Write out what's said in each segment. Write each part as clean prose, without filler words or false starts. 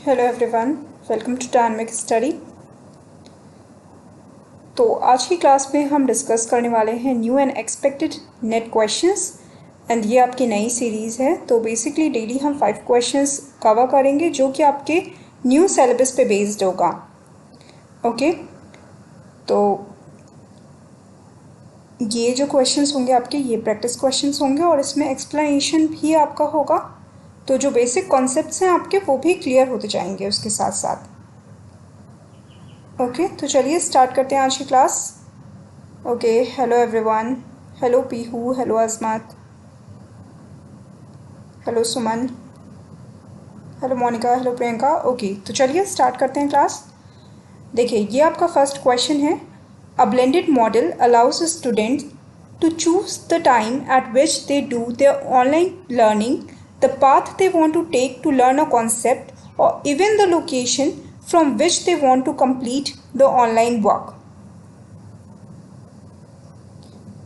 Hello everyone, welcome to dynamic study. तो आज की क्लास में हम डिस्कस करने वाले हैं new and expected NET questions and ये आपकी नई सीरीज़ है। तो बेसिकली डेली हम 5 क्वेश्चंस कवर करेंगे जो कि आपके न्यू सिलेबस पे बेस्ड होगा। ओके, तो ये जो क्वेश्चंस होंगे आपके ये प्रैक्टिस क्वेश्चंस होंगे और इसमें एक्सप्लेनेशन भी आपका होगा। तो जो बेसिक कॉन्सेप्ट्स हैं आपके वो भी क्लियर होते जाएंगे उसके साथ साथ। ओके, तो चलिए स्टार्ट करते हैं आज की class. Okay, hello everyone, hello Pihu, hello Azmat, hello Suman, hello Monika, hello Priyanka. Okay, तो चलिए स्टार्ट करते हैं क्लास। देखिए, ये आपका फर्स्ट क्वेश्चन है। अ blended model allows students to choose the time at which they do their online learning, the path they want to take to learn a concept, or even the location from which they want to complete the online work.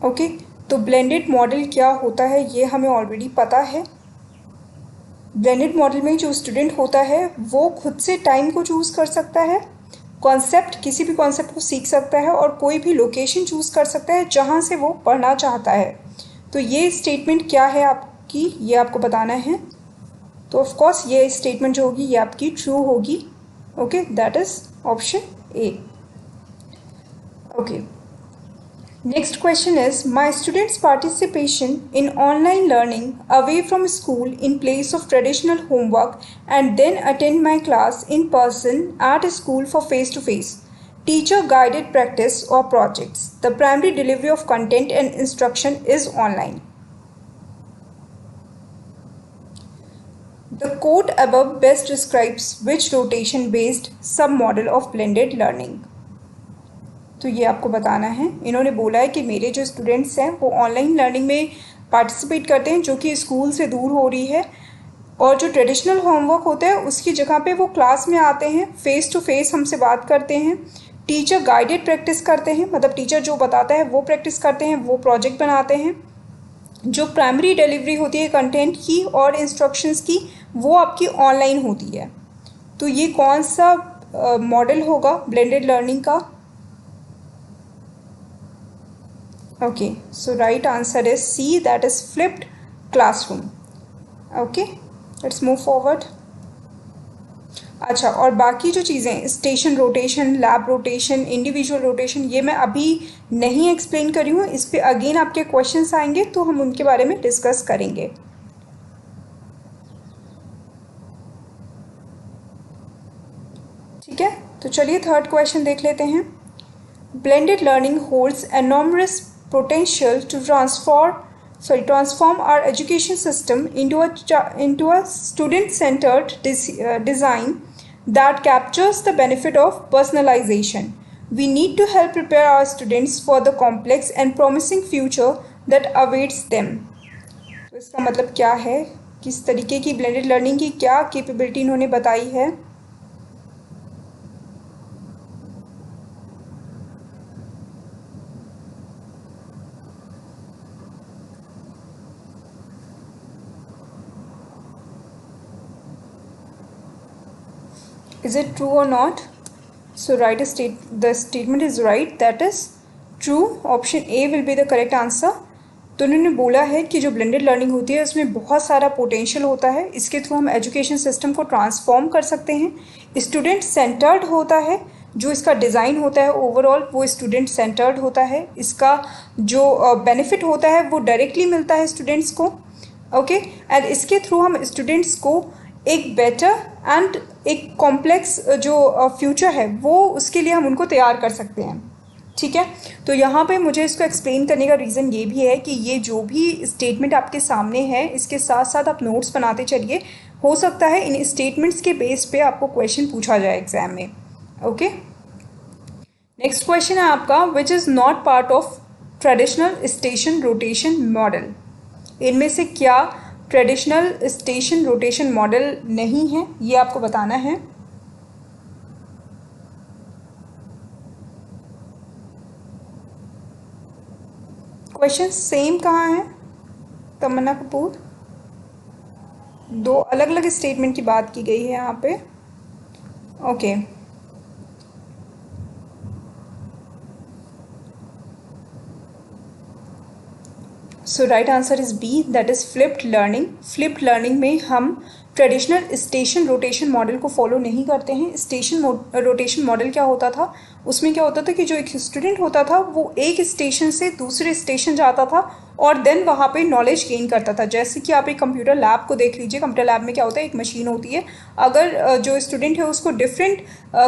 Okay, तो blended model क्या होता है ये हमें already पता है। Blended model में जो स्टूडेंट होता है वो खुद से टाइम को चूज़ कर सकता है, कॉन्सेप्ट किसी भी कॉन्सेप्ट को सीख सकता है और कोई भी लोकेशन चूज़ कर सकता है जहाँ से वो पढ़ना चाहता है। तो ये स्टेटमेंट क्या है आपकी, ये आपको बताना है। तो ऑफ कोर्स ये स्टेटमेंट जो होगी ये आपकी ट्रू होगी। Okay, that is option A. Okay, next question is my students participation in online learning away from school in place of traditional homework and then attend my class in person at school for face to face teacher guided practice और projects the primary delivery of content and instruction is online. The quote above best describes which rotation-based sub-model of blended learning. तो ये आपको बताना है। इन्होंने बोला है कि मेरे जो स्टूडेंट्स हैं वो ऑनलाइन लर्निंग में पार्टिसिपेट करते हैं जो कि स्कूल से दूर हो रही है, और जो ट्रेडिशनल होमवर्क होता है उसकी जगह पे वो क्लास में आते हैं, फेस टू फेस हमसे बात करते हैं, टीचर गाइडेड प्रैक्टिस करते हैं, मतलब टीचर जो बताता है वो प्रैक्टिस करते हैं, वो प्रोजेक्ट बनाते हैं। जो प्राइमरी डिलीवरी होती है कंटेंट की और इंस्ट्रक्शंस की वो आपकी ऑनलाइन होती है। तो ये कौन सा मॉडल होगा ब्लेंडेड लर्निंग का? Okay, so right answer is C, that is flipped classroom. Okay, let's move forward. अच्छा, और बाकी जो चीज़ें station rotation, lab rotation, individual rotation, ये मैं अभी नहीं एक्सप्लेन करी हूँ। इस पर अगेन आपके क्वेश्चंस आएंगे तो हम उनके बारे में डिस्कस करेंगे। ठीक है, तो चलिए थर्ड क्वेश्चन देख लेते हैं। Blended learning holds enormous potential to transform our education system into a student-centered design that captures the benefit of personalization. We need to help prepare our students for the complex and promising future that awaits them. तो इसका मतलब क्या है, किस तरीके की blended learning की क्या कैपेबिलिटी इन्होंने बताई है? Is it true or not? So write the statement is right, that is true. Option A will be the correct answer. तो उन्होंने बोला है कि जो ब्लेंडेड लर्निंग होती है उसमें बहुत सारा पोटेंशियल होता है, इसके थ्रू हम एजुकेशन सिस्टम को ट्रांसफॉर्म कर सकते हैं। स्टूडेंट सेंटर्ड होता है, जो इसका डिज़ाइन होता है ओवरऑल वो स्टूडेंट सेंटर्ड होता है। इसका जो बेनिफिट होता है वो डायरेक्टली मिलता है स्टूडेंट्स को। ओके, एंड इसके थ्रू हम स्टूडेंट्स को एक बेटर एंड एक कॉम्प्लेक्स जो फ्यूचर है वो उसके लिए हम उनको तैयार कर सकते हैं। ठीक है, तो यहाँ पे मुझे इसको एक्सप्लेन करने का रीज़न ये भी है कि ये जो भी स्टेटमेंट आपके सामने है इसके साथ साथ आप नोट्स बनाते चलिए। हो सकता है इन स्टेटमेंट्स के बेस पे आपको क्वेश्चन पूछा जाए एग्जाम में। ओके, नेक्स्ट क्वेश्चन है आपका, which is not part of traditional station rotation model. इनमें से क्या ट्रेडिशनल स्टेशन रोटेशन मॉडल नहीं है, ये आपको बताना है। क्वेश्चन सेम कहाँ है तमन्ना कपूर? दो अलग अलग स्टेटमेंट की बात की गई है यहाँ पे। Okay, so right answer is B, that is flipped learning. Flipped learning में हम ट्रेडिशनल स्टेशन रोटेशन मॉडल को फॉलो नहीं करते हैं। स्टेशन रोटेशन मॉडल क्या होता था, उसमें क्या होता था कि जो एक स्टूडेंट होता था वो एक स्टेशन से दूसरे स्टेशन जाता था और देन वहाँ पे नॉलेज गेन करता था। जैसे कि आप एक कंप्यूटर लैब को देख लीजिए, कंप्यूटर लैब में क्या होता है, एक मशीन होती है। अगर जो स्टूडेंट है उसको डिफरेंट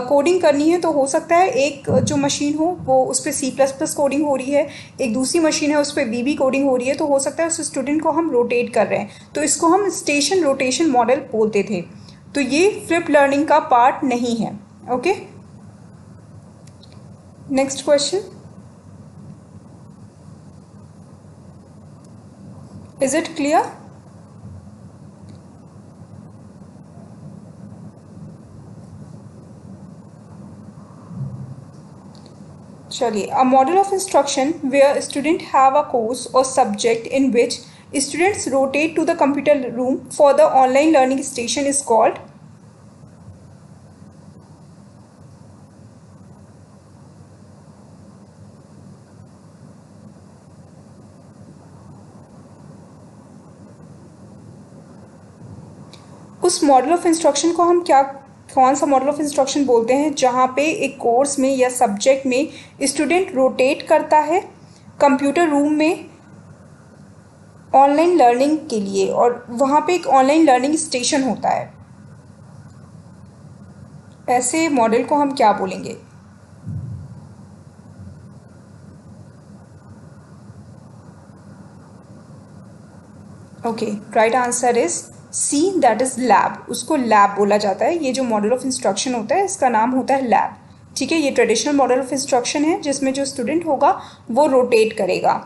कोडिंग करनी है तो हो सकता है एक जो मशीन हो वो उस पर C++ कोडिंग हो रही है, एक दूसरी मशीन है उस पर VB कोडिंग हो रही है, तो हो सकता है उस स्टूडेंट को हम रोटेट कर रहे हैं, तो इसको हम स्टेशन रोटेशन मॉडल बोलते थे। तो ये फ्लिप लर्निंग का पार्ट नहीं है। Okay, next question, is it clear? चलिए, a model of instruction where student have a course और subject in which students rotate to the computer room for the online learning station is called? उस model of instruction को हम कौन सा model of instruction बोलते हैं जहाँ पे एक कोर्स में या सब्जेक्ट में स्टूडेंट रोटेट करता है कंप्यूटर रूम में ऑनलाइन लर्निंग के लिए, और वहाँ पे एक ऑनलाइन लर्निंग स्टेशन होता है। ऐसे मॉडल को हम क्या बोलेंगे? Okay, right answer is C, that is lab. उसको लैब बोला जाता है। ये जो मॉडल ऑफ इंस्ट्रक्शन होता है इसका नाम होता है लैब। ठीक है, ये ट्रेडिशनल मॉडल ऑफ इंस्ट्रक्शन है जिसमें जो स्टूडेंट होगा वो रोटेट करेगा।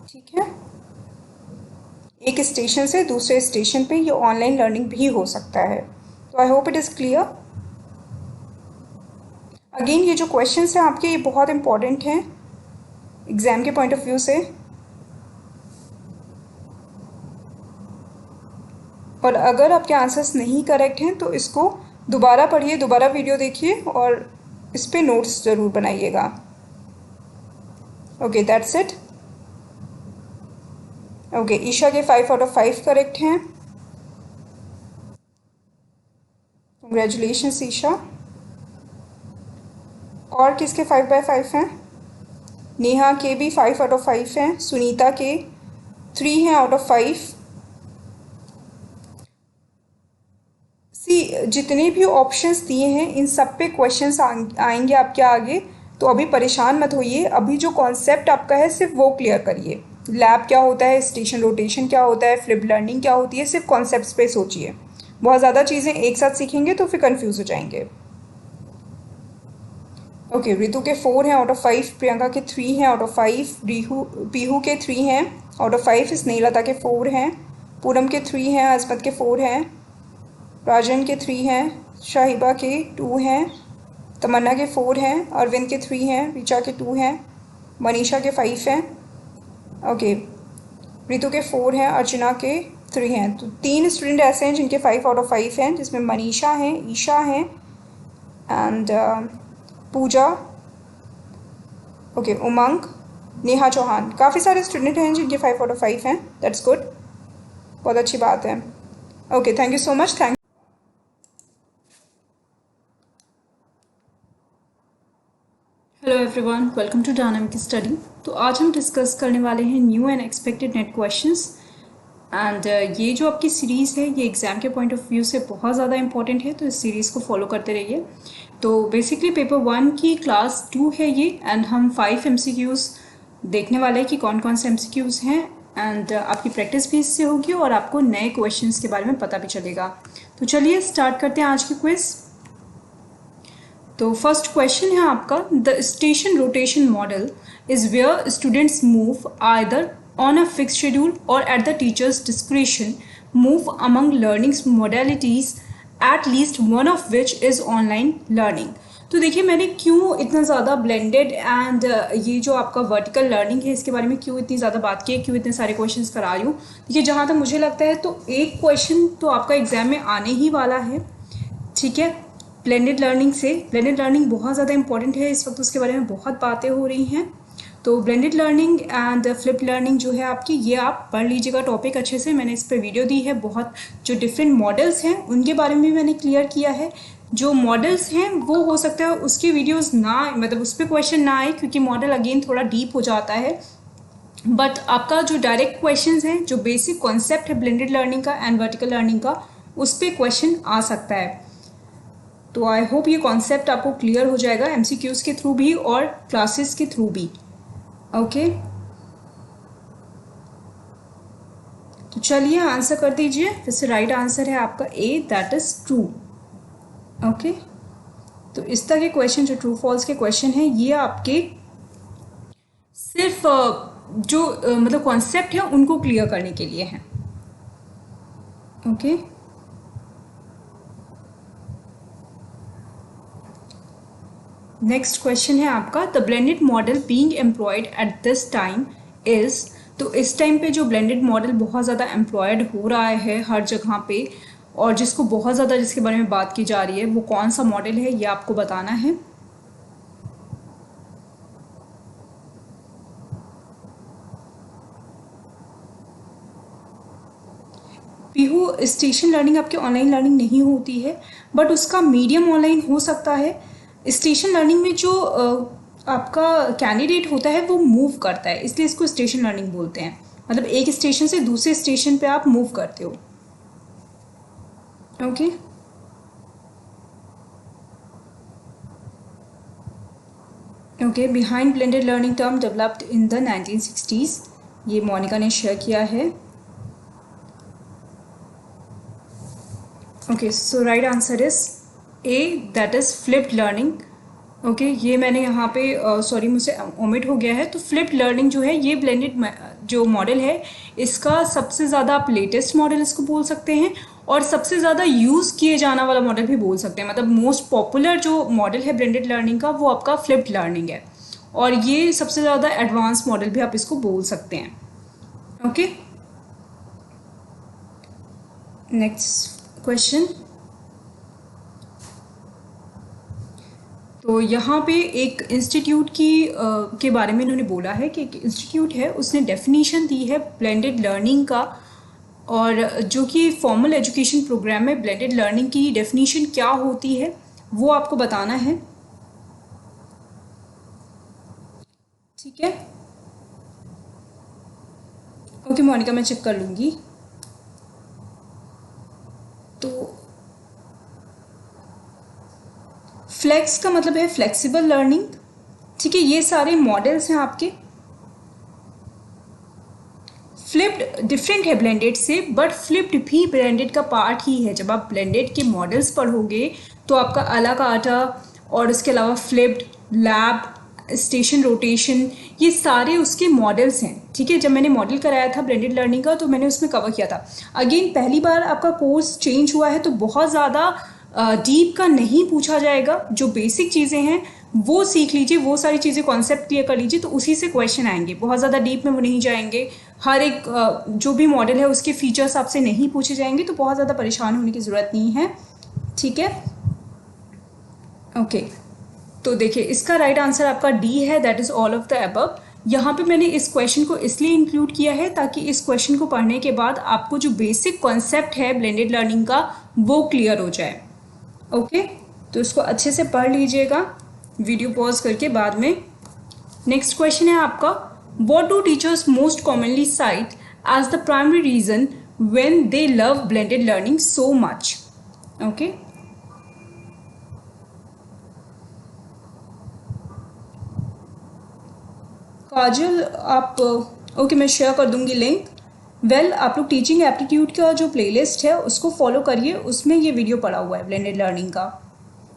ठीक है, एक स्टेशन से दूसरे स्टेशन पे ये ऑनलाइन लर्निंग भी हो सकता है। तो I hope it is clear. Again ये जो क्वेश्चंस हैं आपके, ये बहुत इंपॉर्टेंट हैं एग्जाम के पॉइंट ऑफ व्यू से, और अगर आपके आंसर्स नहीं करेक्ट हैं तो इसको दोबारा पढ़िए, दोबारा वीडियो देखिए और इस पे नोट्स ज़रूर बनाइएगा। Okay, that's it. Okay, Isha के 5 आउट ऑफ 5 करेक्ट हैं। कंग्रेचुलेशंस ईशा। और किसके 5/5 हैं? नेहा के भी 5 आउट ऑफ 5 हैं, सुनीता के 3 हैं आउट ऑफ 5। जितने भी ऑप्शंस दिए हैं इन सब पे क्वेश्चंस आएंगे आपके आगे, तो अभी परेशान मत होइए। अभी जो कॉन्सेप्ट आपका है सिर्फ वो क्लियर करिए। लैब क्या होता है, स्टेशन रोटेशन क्या होता है, फ्लिप लर्निंग क्या होती है, सिर्फ कॉन्सेप्ट्स पे सोचिए। बहुत ज़्यादा चीज़ें एक साथ सीखेंगे तो फिर कंफ्यूज हो जाएंगे। ओके, रितु के 4 हैं आउट ऑफ 5, प्रियंका के 3 हैं आउट ऑफ 5, पीहू के 3 हैं आउट ऑफ 5, स्नेहलता के 4 हैं, पूनम के 3 हैं, अजमत के 4 हैं, राजन के 3 हैं, शाहिबा के 2 हैं, तमन्ना के 4 हैं, अरविंद के 3 हैं, ऋचा के 2 हैं, मनीषा के 5 हैं। ओके, रितु के 4 हैं, अर्चना के 3 हैं। तो 3 स्टूडेंट ऐसे हैं जिनके 5 आउट ऑफ 5 हैं, जिसमें मनीषा हैं, ईशा हैं एंड पूजा, ओके, उमंग, नेहा चौहान। काफ़ी सारे स्टूडेंट हैं जिनके 5 आउट ऑफ 5 हैं। दैट्स गुड, बहुत अच्छी बात है। Okay, thank you so much. Thank hello everyone, welcome to dynamic study. तो आज हम डिस्कस करने वाले हैं new and expected NET questions and ये जो आपकी सीरीज़ है ये एग्ज़ाम के पॉइंट ऑफ व्यू से बहुत ज़्यादा इंपॉर्टेंट है, तो इस सीरीज़ को फॉलो करते रहिए। तो बेसिकली पेपर 1 की क्लास 2 है ये, एंड हम 5 MCQs देखने वाले हैं कि कौन कौन से MCQs हैं, एंड आपकी प्रैक्टिस भी इससे होगी और आपको नए क्वेश्चंस के बारे में पता भी चलेगा। तो चलिए स्टार्ट करते हैं आज की क्विज। तो फर्स्ट क्वेश्चन है आपका, the station rotation model is where students move either on a fix schedule और at the teacher's discretion move among learning modalities at least one of which is online learning. तो देखिए मैंने क्यों इतना ज़्यादा blended and ये जो आपका वर्टिकल लर्निंग है इसके बारे में क्यों इतनी ज़्यादा बात की है, क्यों इतने सारे क्वेश्चंस करा रही हूँ। देखिए जहाँ तक मुझे लगता है तो एक क्वेश्चन तो आपका एग्जाम में आने ही वाला है, ठीक है, ब्लेंडेड लर्निंग से, ब्लेंडेड लर्निंग बहुत ज़्यादा इंपॉर्टेंट है इस वक्त, उसके बारे में बहुत बातें हो रही हैं। तो blended learning and flip learning जो है आपकी, ये आप पढ़ लीजिएगा टॉपिक अच्छे से। मैंने इस पर वीडियो दी है, बहुत जो डिफरेंट मॉडल्स हैं उनके बारे में मैंने क्लियर किया है। जो मॉडल्स हैं वो हो सकता है उसकी वीडियोस ना, मतलब उस पर क्वेश्चन ना आए, क्योंकि मॉडल अगेन थोड़ा डीप हो जाता है। बट आपका जो डायरेक्ट क्वेश्चंस हैं, जो बेसिक कॉन्सेप्ट है ब्लेंडेड लर्निंग का एंड वर्टिकल लर्निंग का, उस पर क्वेश्चन आ सकता है। तो आई होप ये कॉन्सेप्ट आपको क्लियर हो जाएगा एमसीक्यूज़ के थ्रू भी और क्लासेस के थ्रू भी। ओके, तो चलिए आंसर कर दीजिए। वैसे राइट आंसर है आपका A, that is true. Okay, तो इस तरह के क्वेश्चन, जो ट्रू फॉल्स के क्वेश्चन हैं, ये आपके सिर्फ जो मतलब कॉन्सेप्ट है उनको क्लियर करने के लिए हैं। ओके, नेक्स्ट क्वेश्चन है आपका, the blended model being employed at this time is. तो इस टाइम पे जो ब्लेंडेड मॉडल बहुत ज़्यादा एम्प्लॉयड हो रहा है हर जगह पे, और जिसको बहुत ज़्यादा, जिसके बारे में बात की जा रही है, वो कौन सा मॉडल है, ये आपको बताना है। पीहू, स्टेशन लर्निंग आपकी ऑनलाइन लर्निंग नहीं होती है, बट उसका मीडियम ऑनलाइन हो सकता है। स्टेशन लर्निंग में जो आपका कैंडिडेट होता है वो मूव करता है, इसलिए इसको स्टेशन लर्निंग बोलते हैं। मतलब एक स्टेशन से दूसरे स्टेशन पे आप मूव करते हो। Okay, okay, behind blended learning term developed in the 1960s, ये मोनिका ने शेयर किया है। Okay, so right answer is a, that is flipped learning. Okay, ये मैंने यहाँ पे सॉरी मुझसे ओमिट हो गया है। तो फ्लिप्ड लर्निंग जो है, ये ब्लेंडेड जो मॉडल है, इसका सबसे ज़्यादा आप लेटेस्ट मॉडल इसको बोल सकते हैं, और सबसे ज़्यादा यूज़ किए जाने वाला मॉडल भी बोल सकते हैं। मतलब मोस्ट पॉपुलर जो मॉडल है ब्लेंडेड लर्निंग का, वो आपका फ्लिप्ड लर्निंग है, और ये सबसे ज़्यादा एडवांस मॉडल भी आप इसको बोल सकते हैं। Okay, next question. तो यहाँ पे एक इंस्टीट्यूट के बारे में इन्होंने बोला है कि एक इंस्टीट्यूट है, उसने डेफिनेशन दी है ब्लेंडेड लर्निंग का, और जो कि फॉर्मल एजुकेशन प्रोग्राम में ब्लेंडेड लर्निंग की डेफिनेशन क्या होती है वो आपको बताना है। ठीक है, ओके मोनिका, मैं चेक कर लूँगी। तो फ्लेक्स का मतलब है फ्लेक्सिबल लर्निंग। ठीक है, ये सारे मॉडल्स हैं आपके। फ्लिप्ड डिफरेंट है ब्लेंडेड से, बट फ्लिप्ड भी ब्लेंडेड का पार्ट ही है। जब आप ब्लेंडेड के मॉडल्स पढ़ोगे तो आपका अला कार्टा और उसके अलावा फ्लिप्ड, लैब, स्टेशन रोटेशन, ये सारे उसके मॉडल्स हैं। ठीक है, जब मैंने मॉडल कराया था ब्लेंडेड लर्निंग का, तो मैंने उसमें कवर किया था। अगेन पहली बार आपका कोर्स चेंज हुआ है, तो बहुत ज़्यादा डीप का नहीं पूछा जाएगा। जो बेसिक चीज़ें हैं वो सीख लीजिए, वो सारी चीज़ें कॉन्सेप्ट क्लियर कर लीजिए, तो उसी से क्वेश्चन आएंगे। बहुत ज़्यादा डीप में वो नहीं जाएंगे। हर एक जो भी मॉडल है उसके फीचर्स आपसे नहीं पूछे जाएंगे, तो बहुत ज़्यादा परेशान होने की ज़रूरत नहीं है। ठीक है, ओके, तो देखिए इसका राइट आंसर आपका डी है, that is all of the above. यहाँ पे मैंने इस क्वेश्चन को इसलिए इंक्लूड किया है ताकि इस क्वेश्चन को पढ़ने के बाद आपको जो बेसिक कॉन्सेप्ट है ब्लेंडेड लर्निंग का वो क्लियर हो जाए। ओके, तो इसको अच्छे से पढ़ लीजिएगा वीडियो पॉज करके बाद में। नेक्स्ट क्वेश्चन है आपका, what do teachers most commonly cite as the primary reason when they love blended learning so much. Okay, Kajal आप ओके, मैं शेयर कर दूंगी लिंक। वेल, आप लोग टीचिंग एप्टीट्यूड का जो प्लेलिस्ट है उसको फॉलो करिए, उसमें ये वीडियो पड़ा हुआ है ब्लेंडेड लर्निंग का।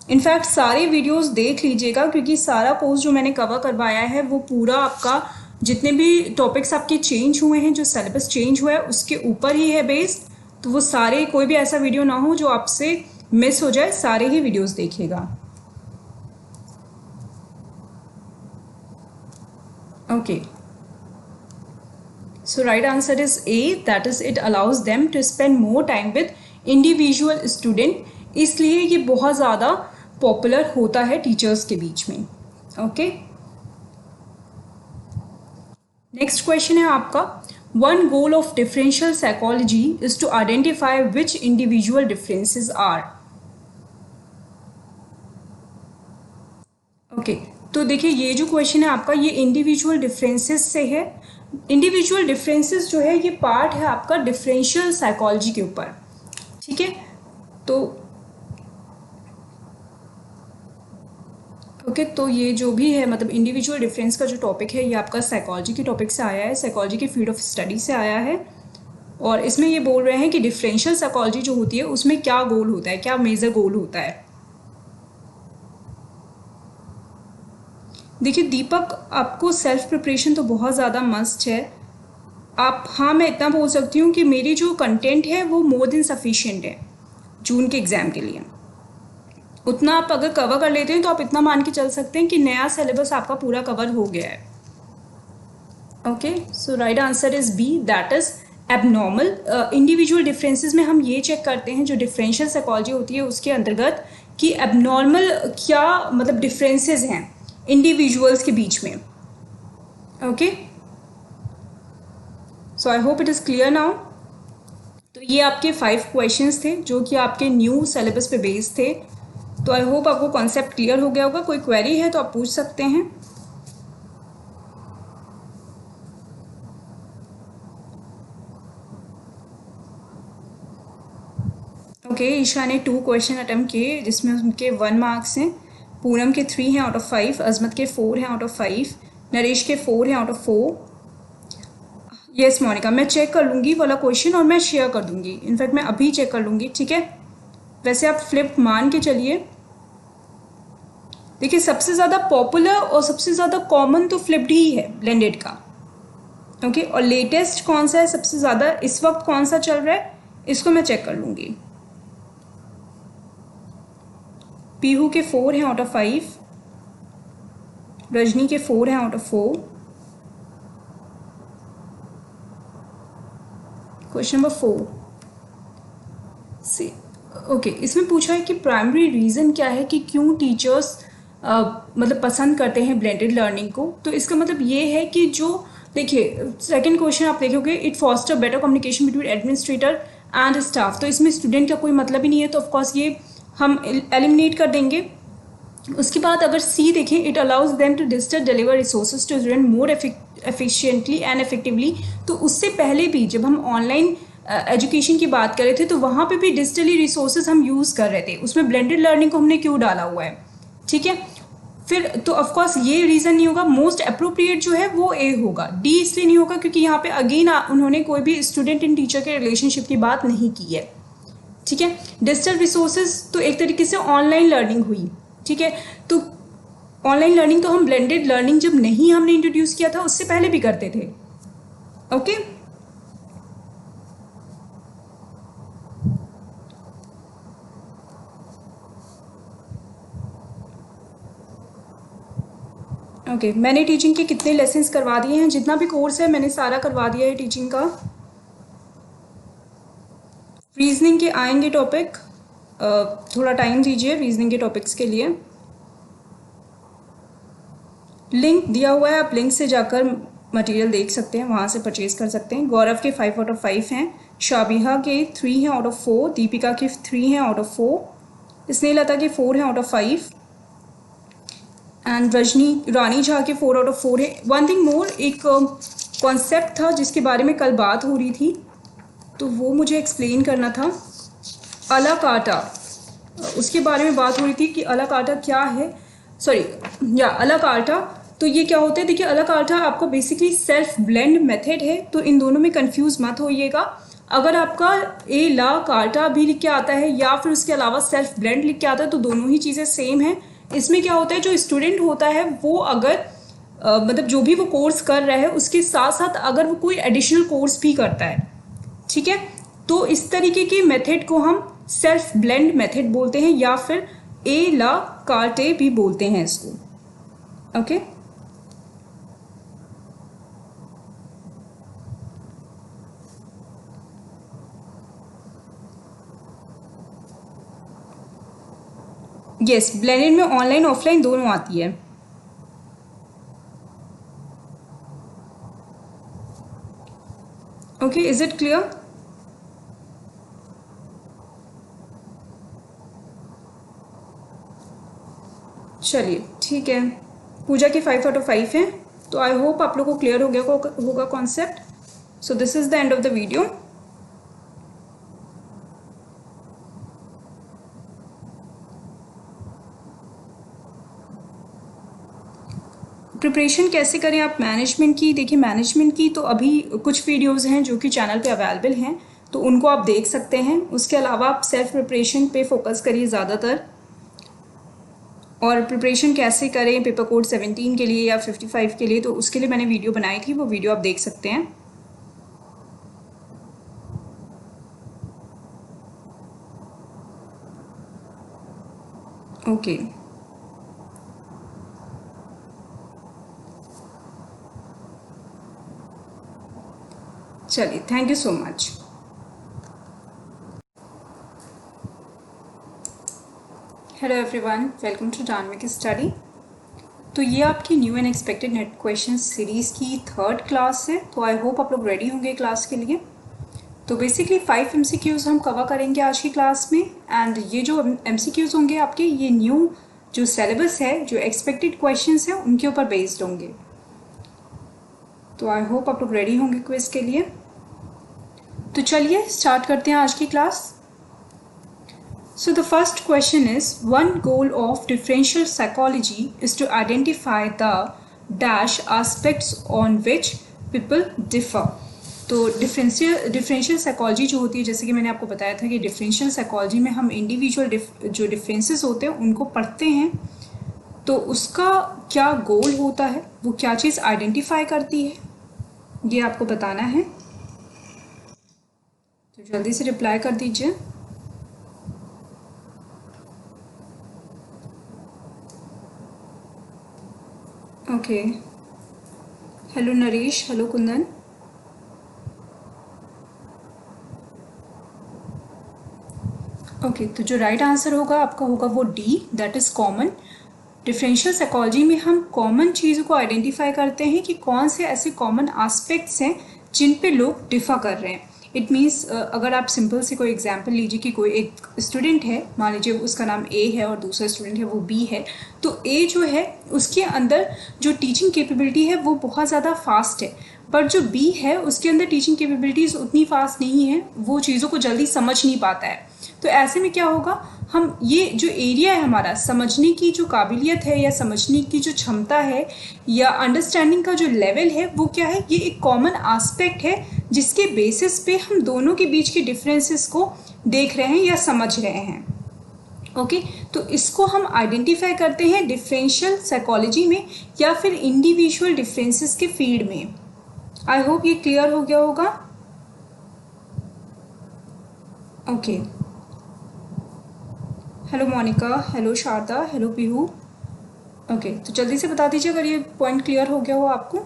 इनफैक्ट सारे वीडियोस देख लीजिएगा, क्योंकि सारा कोर्स जो मैंने कवर करवाया है वो पूरा आपका, जितने भी टॉपिक्स आपके चेंज हुए हैं, जो सिलेबस चेंज हुआ है उसके ऊपर ही है बेस्ड। तो वो सारे, कोई भी ऐसा वीडियो ना हो जो आपसे मिस हो जाए, सारे ही वीडियोज़ देखिएगा। Okay, so right answer is A, that is it allows them to spend more time with individual student। इसलिए ये बहुत ज़्यादा पॉपुलर होता है टीचर्स के बीच में। ओके, नेक्स्ट क्वेश्चन है आपका, one goal of differential psychology is to identify which individual differences are. Okay, तो देखिए ये जो क्वेश्चन है आपका ये इंडिविजुअल डिफरेंसेस से है। इंडिविजुअल डिफरेंसेस जो है ये पार्ट है आपका डिफरेंशियल साइकोलॉजी के ऊपर, ठीक है। तो ओके, तो ये जो भी है मतलब इंडिविजुअल डिफरेंस का जो टॉपिक है ये आपका साइकोलॉजी के टॉपिक से आया है, साइकोलॉजी के फील्ड ऑफ स्टडी से आया है। और इसमें ये बोल रहे हैं कि डिफरेंशियल साइकोलॉजी जो होती है उसमें क्या गोल होता है, क्या मेजर गोल होता है। देखिए दीपक, आपको सेल्फ प्रिपरेशन तो बहुत ज़्यादा मस्ट है। आप, हाँ मैं इतना बोल सकती हूँ कि मेरी जो कंटेंट है वो मोर देन सफिशिएंट है जून के एग्ज़ाम के लिए। उतना आप अगर कवर कर लेते हैं तो आप इतना मान के चल सकते हैं कि नया सिलेबस आपका पूरा कवर हो गया है। Okay, so right answer is B, that is abnormal. Individual differences में हम ये चेक करते हैं जो डिफरेंशियल साइकोलॉजी होती है उसके अंतर्गत कि एबनॉर्मल क्या मतलब डिफरेंसेस हैं इंडिविजुअल्स के बीच में। Okay, so I hope it is clear now. तो ये आपके 5 क्वेश्चंस थे जो कि आपके न्यू सिलेबस पे बेस्ड थे। तो आई होप आपको कॉन्सेप्ट क्लियर हो गया होगा। कोई क्वेरी है तो आप पूछ सकते हैं। ओके, ईशा ने 2 क्वेश्चन अटेम्प्ट किए जिसमें उनके 1 मार्क्स हैं। पूनम के 3 हैं आउट ऑफ 5, अजमत के 4 हैं आउट ऑफ 5, नरेश के 4 हैं आउट ऑफ 4। यस मोनिका, मैं चेक कर लूँगी वाला क्वेश्चन और मैं शेयर कर दूँगी। इनफैक्ट मैं अभी चेक कर लूँगी, ठीक है। वैसे आप फ्लिप मान के चलिए। देखिए सबसे ज़्यादा पॉपुलर और सबसे ज़्यादा कॉमन तो फ्लिप्ड ही है ब्लेंडेड का। ओके, और लेटेस्ट कौन सा है सबसे ज़्यादा इस वक्त कौन सा चल रहा है इसको मैं चेक कर लूँगी। पीहू के 4 हैं आउट ऑफ 5, रजनी के 4 हैं आउट ऑफ 4। क्वेश्चन नंबर 4 से ओके, इसमें पूछा है कि प्राइमरी रीज़न क्या है कि क्यों टीचर्स मतलब पसंद करते हैं ब्लेंडेड लर्निंग को। तो इसका मतलब ये है कि जो देखिए सेकंड क्वेश्चन आप देखोगे, it foster better communication between administrator and staff. तो इसमें स्टूडेंट का कोई मतलब ही नहीं है, तो ऑफकोर्स ये हम एलिमिनेट कर देंगे। उसके बाद अगर सी देखें, it allows them to digital deliver resources to student more efficiently and effectively. तो उससे पहले भी जब हम ऑनलाइन एजुकेशन की बात कर रहे थे तो वहाँ पे भी डिजिटली रिसोर्सेज हम यूज़ कर रहे थे, उसमें ब्लेंडेड लर्निंग को हमने क्यों डाला हुआ है, ठीक है। फिर तो ऑफकोर्स ये रीज़न नहीं होगा। मोस्ट अप्रोप्रिएट जो है वो ए होगा। डी इसलिए नहीं होगा क्योंकि यहाँ पे अगेन उन्होंने कोई भी स्टूडेंट एंड टीचर के रिलेशनशिप की बात नहीं की है, ठीक है। डिजिटल रिसोर्सेज तो एक तरीके से ऑनलाइन लर्निंग हुई, ठीक है। तो ऑनलाइन लर्निंग तो हम ब्लेंडेड लर्निंग जब नहीं हमने इंट्रोड्यूस किया था उससे पहले भी करते थे। ओके, ओके, मैंने टीचिंग के कितने लेसन्स करवा दिए हैं, जितना भी कोर्स है मैंने सारा करवा दिया है टीचिंग का। रीजनिंग के आएंगे टॉपिक, थोड़ा टाइम दीजिए रीजनिंग के टॉपिक्स के लिए। लिंक दिया हुआ है, आप लिंक से जाकर मटेरियल देख सकते हैं, वहाँ से परचेज कर सकते हैं। गौरव के 5 आउट ऑफ 5 हैं, शाबिहा के 3 हैं आउट ऑफ 4, दीपिका के 3 हैं आउट ऑफ 4, स्नेहलता के 4 हैं आउट ऑफ 5 एंड रानी झा के 4 आउट ऑफ 4 है। वन थिंग मोर, एक कॉन्सेप्ट था जिसके बारे में कल बात हो रही थी तो वो मुझे एक्सप्लेन करना था। अला काटा, उसके बारे में बात हो रही थी कि अला काटा क्या है, सॉरी या अला काटा। तो ये क्या होता है, देखिए अला काटा आपको बेसिकली सेल्फ ब्लेंड मेथड है, तो इन दोनों में कंफ्यूज मत होइएगा। अगर आपका ए ला काटा भी लिख के आता है या फिर उसके अलावा सेल्फ ब्लेंड लिख के आता है तो दोनों ही चीज़ें सेम हैं। इसमें क्या होता है, जो स्टूडेंट होता है वो अगर मतलब जो भी वो कोर्स कर रहा है उसके साथ साथ अगर वो कोई एडिशनल कोर्स भी करता है, ठीक है, तो इस तरीके की मेथड को हम सेल्फ ब्लेंड मेथड बोलते हैं या फिर ए ला कार्टे भी बोलते हैं इसको। ओके, यस, ब्लेंडेड में ऑनलाइन ऑफलाइन दोनों आती है। Okay, is it clear? चलिए ठीक है, पूजा की 5 आउट ऑफ 5 है। तो आई होप आप लोग को क्लियर हो गया होगा concept. So this is the end of the video. Preparation कैसे करें आप मैनेजमेंट की? देखिए, मैनेजमेंट की तो अभी कुछ वीडियोस हैं जो कि चैनल पे अवेलेबल हैं, तो उनको आप देख सकते हैं। उसके अलावा आप सेल्फ प्रिपरेशन पे फोकस करिए ज़्यादातर। और प्रिपरेशन कैसे करें पेपर कोड 17 के लिए या 55 के लिए, तो उसके लिए मैंने वीडियो बनाई थी, वो वीडियो आप देख सकते हैं। ओके, चलिए, thank you so much. Hello everyone, welcome to dynamic study. तो ये आपकी new and expected NET question series की 3rd क्लास है। तो आई होप आप लोग रेडी होंगे क्लास के लिए। तो बेसिकली 5 MCQs हम कवर करेंगे आज की क्लास में। एंड ये जो MCQs होंगे आपके, ये न्यू जो सिलेबस है, जो एक्सपेक्टेड क्वेश्चंस हैं, उनके ऊपर बेस्ड होंगे। तो आई होप आप लोग रेडी होंगे क्विज के लिए। तो चलिए स्टार्ट करते हैं आज की class. So the first question is, one goal of differential psychology is to identify the dash aspects on which people differ. तो डिफरेंशियल साइकोलॉजी जो होती है, जैसे कि मैंने आपको बताया था कि डिफरेंशियल साइकोलॉजी में हम इंडिविजुअल जो डिफरेंसेस होते हैं उनको पढ़ते हैं। तो उसका क्या गोल होता है, वो क्या चीज़ आइडेंटिफाई करती है, ये आपको बताना है। तो जल्दी से रिप्लाई कर दीजिए। Okay, hello Naresh, hello Kundan. Okay, तो जो राइट आंसर होगा आपका होगा वो D, that is common. Differential psychology में हम कॉमन चीज़ों को आइडेंटिफाई करते हैं कि कौन से ऐसे कॉमन एस्पेक्ट्स हैं जिन पे लोग डिफर कर रहे हैं। इट मीन्स अगर आप सिंपल से कोई एग्जांपल लीजिए कि कोई एक स्टूडेंट है, मान लीजिए उसका नाम ए है और दूसरा स्टूडेंट है वो बी है। तो ए जो है उसके अंदर जो टीचिंग कैपेबिलिटी है वो बहुत ज़्यादा फास्ट है, बट जो बी है उसके अंदर टीचिंग कैपेबिलिटीज़ उतनी फास्ट नहीं है, वो चीज़ों को जल्दी समझ नहीं पाता है। तो ऐसे में क्या होगा, हम ये जो एरिया है हमारा समझने की जो काबिलियत है या समझने की जो क्षमता है या अंडरस्टैंडिंग का जो लेवल है, वो क्या है, ये एक कॉमन एस्पेक्ट है जिसके बेसिस पे हम दोनों के बीच के डिफरेंसेस को देख रहे हैं या समझ रहे हैं। ओके, तो इसको हम आइडेंटिफाई करते हैं डिफरेंशियल साइकोलॉजी में या फिर इंडिविजुअल डिफरेंसेस के फील्ड में। आई होप ये क्लियर हो गया होगा। Okay, hello Monika, hello Sharda, hello Pihu. Okay, तो जल्दी से बता दीजिए अगर ये पॉइंट क्लियर हो गया हो आपको।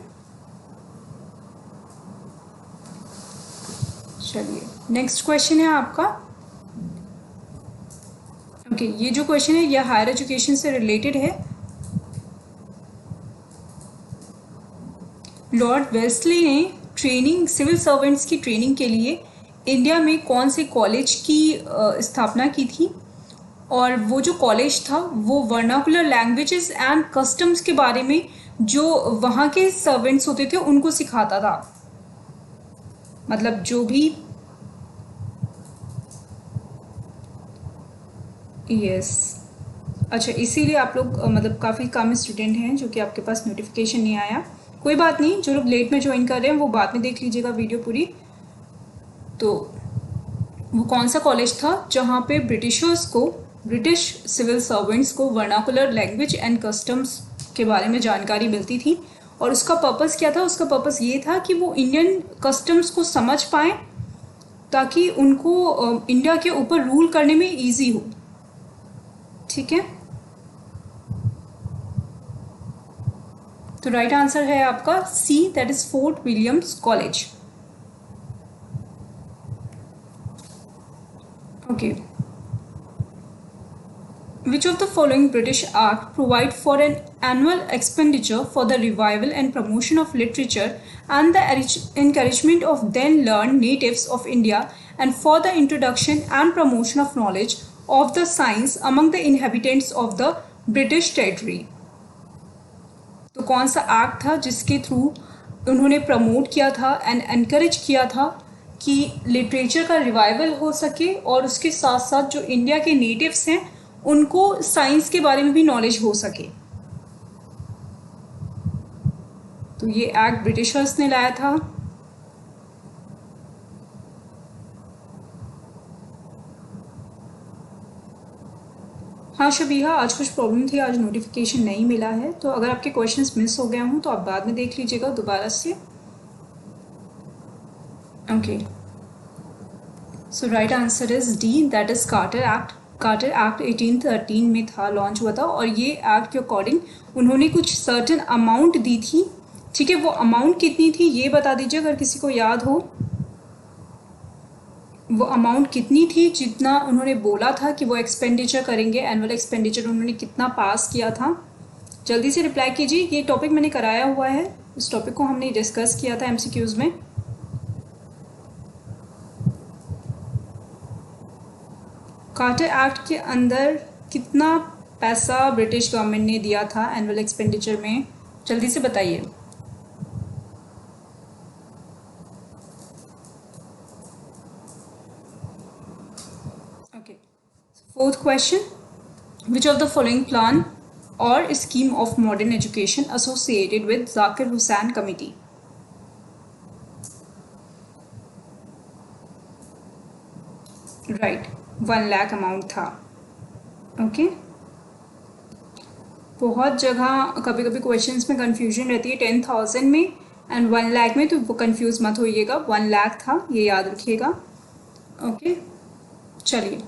चलिए, नेक्स्ट क्वेश्चन है आपका। ओके, ये जो क्वेश्चन है ये हायर एजुकेशन से रिलेटेड है। लॉर्ड वेल्सली ने ट्रेनिंग, सिविल सर्वेंट्स की ट्रेनिंग के लिए इंडिया में कौन से कॉलेज की स्थापना की थी, और वो जो कॉलेज था वो वर्नाकुलर लैंग्वेजेस एंड कस्टम्स के बारे में जो वहाँ के सर्वेंट्स होते थे उनको सिखाता था। मतलब जो भी, यस, अच्छा, इसीलिए आप लोग मतलब काफ़ी कम स्टूडेंट हैं जो कि आपके पास नोटिफिकेशन नहीं आया। कोई बात नहीं, जो लोग लेट में ज्वाइन कर रहे हैं वो बाद में देख लीजिएगा वीडियो पूरी। तो वो कौन सा कॉलेज था जहाँ पे ब्रिटिश सिविल सर्वेंट्स को वर्नाकुलर लैंग्वेज एंड कस्टम्स के बारे में जानकारी मिलती थी, और उसका पर्पस क्या था? उसका पर्पस ये था कि वो इंडियन कस्टम्स को समझ पाएँ ताकि उनको इंडिया के ऊपर रूल करने में इजी हो। ठीक है, तो राइट आंसर है आपका C, that is Fort Williams College. Okay, which Which of the following British Act provide for an annual expenditure for the revival and promotion of literature and the encouragement of then learned natives of India and for the introduction and promotion of knowledge of the science among the inhabitants of the British territory? तो कौन सा act था जिसके through उन्होंने promote किया था and encourage किया था कि लिटरेचर का रिवाइवल हो सके और उसके साथ साथ जो इंडिया के नेटिव्स हैं उनको साइंस के बारे में भी नॉलेज हो सके? तो ये एक्ट ब्रिटिशर्स ने लाया था। हाँ शबीहा, आज कुछ प्रॉब्लम थी, आज नोटिफिकेशन नहीं मिला है, तो अगर आपके क्वेश्चंस मिस हो गए हों तो आप बाद में देख लीजिएगा दोबारा से। Okay, so right answer is D, that is Charter Act. Charter Act 1813 में था, लॉन्च हुआ था, और ये एक्ट के अकॉर्डिंग उन्होंने कुछ सर्टेन अमाउंट दी थी। ठीक है, वो अमाउंट कितनी थी ये बता दीजिए अगर किसी को याद हो। वो अमाउंट कितनी थी जितना उन्होंने बोला था कि वो एक्सपेंडिचर करेंगे, एनुअल एक्सपेंडिचर उन्होंने कितना पास किया था? जल्दी से रिप्लाई कीजिए। ये टॉपिक मैंने कराया हुआ है, इस टॉपिक को हमने डिस्कस किया था एमसीक्यूज में। कार्टर एक्ट के अंदर कितना पैसा ब्रिटिश गवर्नमेंट ने दिया था एनुअल एक्सपेंडिचर में? जल्दी से बताइए। Okay, fourth question, which of the following plan और scheme of modern education associated with Zakir Hussain committee? Right, 1 lakh amount था। ओके, बहुत जगह कभी कभी क्वेश्चंस में कंफ्यूजन रहती है 10,000 में एंड 1 लाख में, तो वो कंफ्यूज मत होइएगा, 1 लाख था, ये याद रखिएगा। ओके, चलिए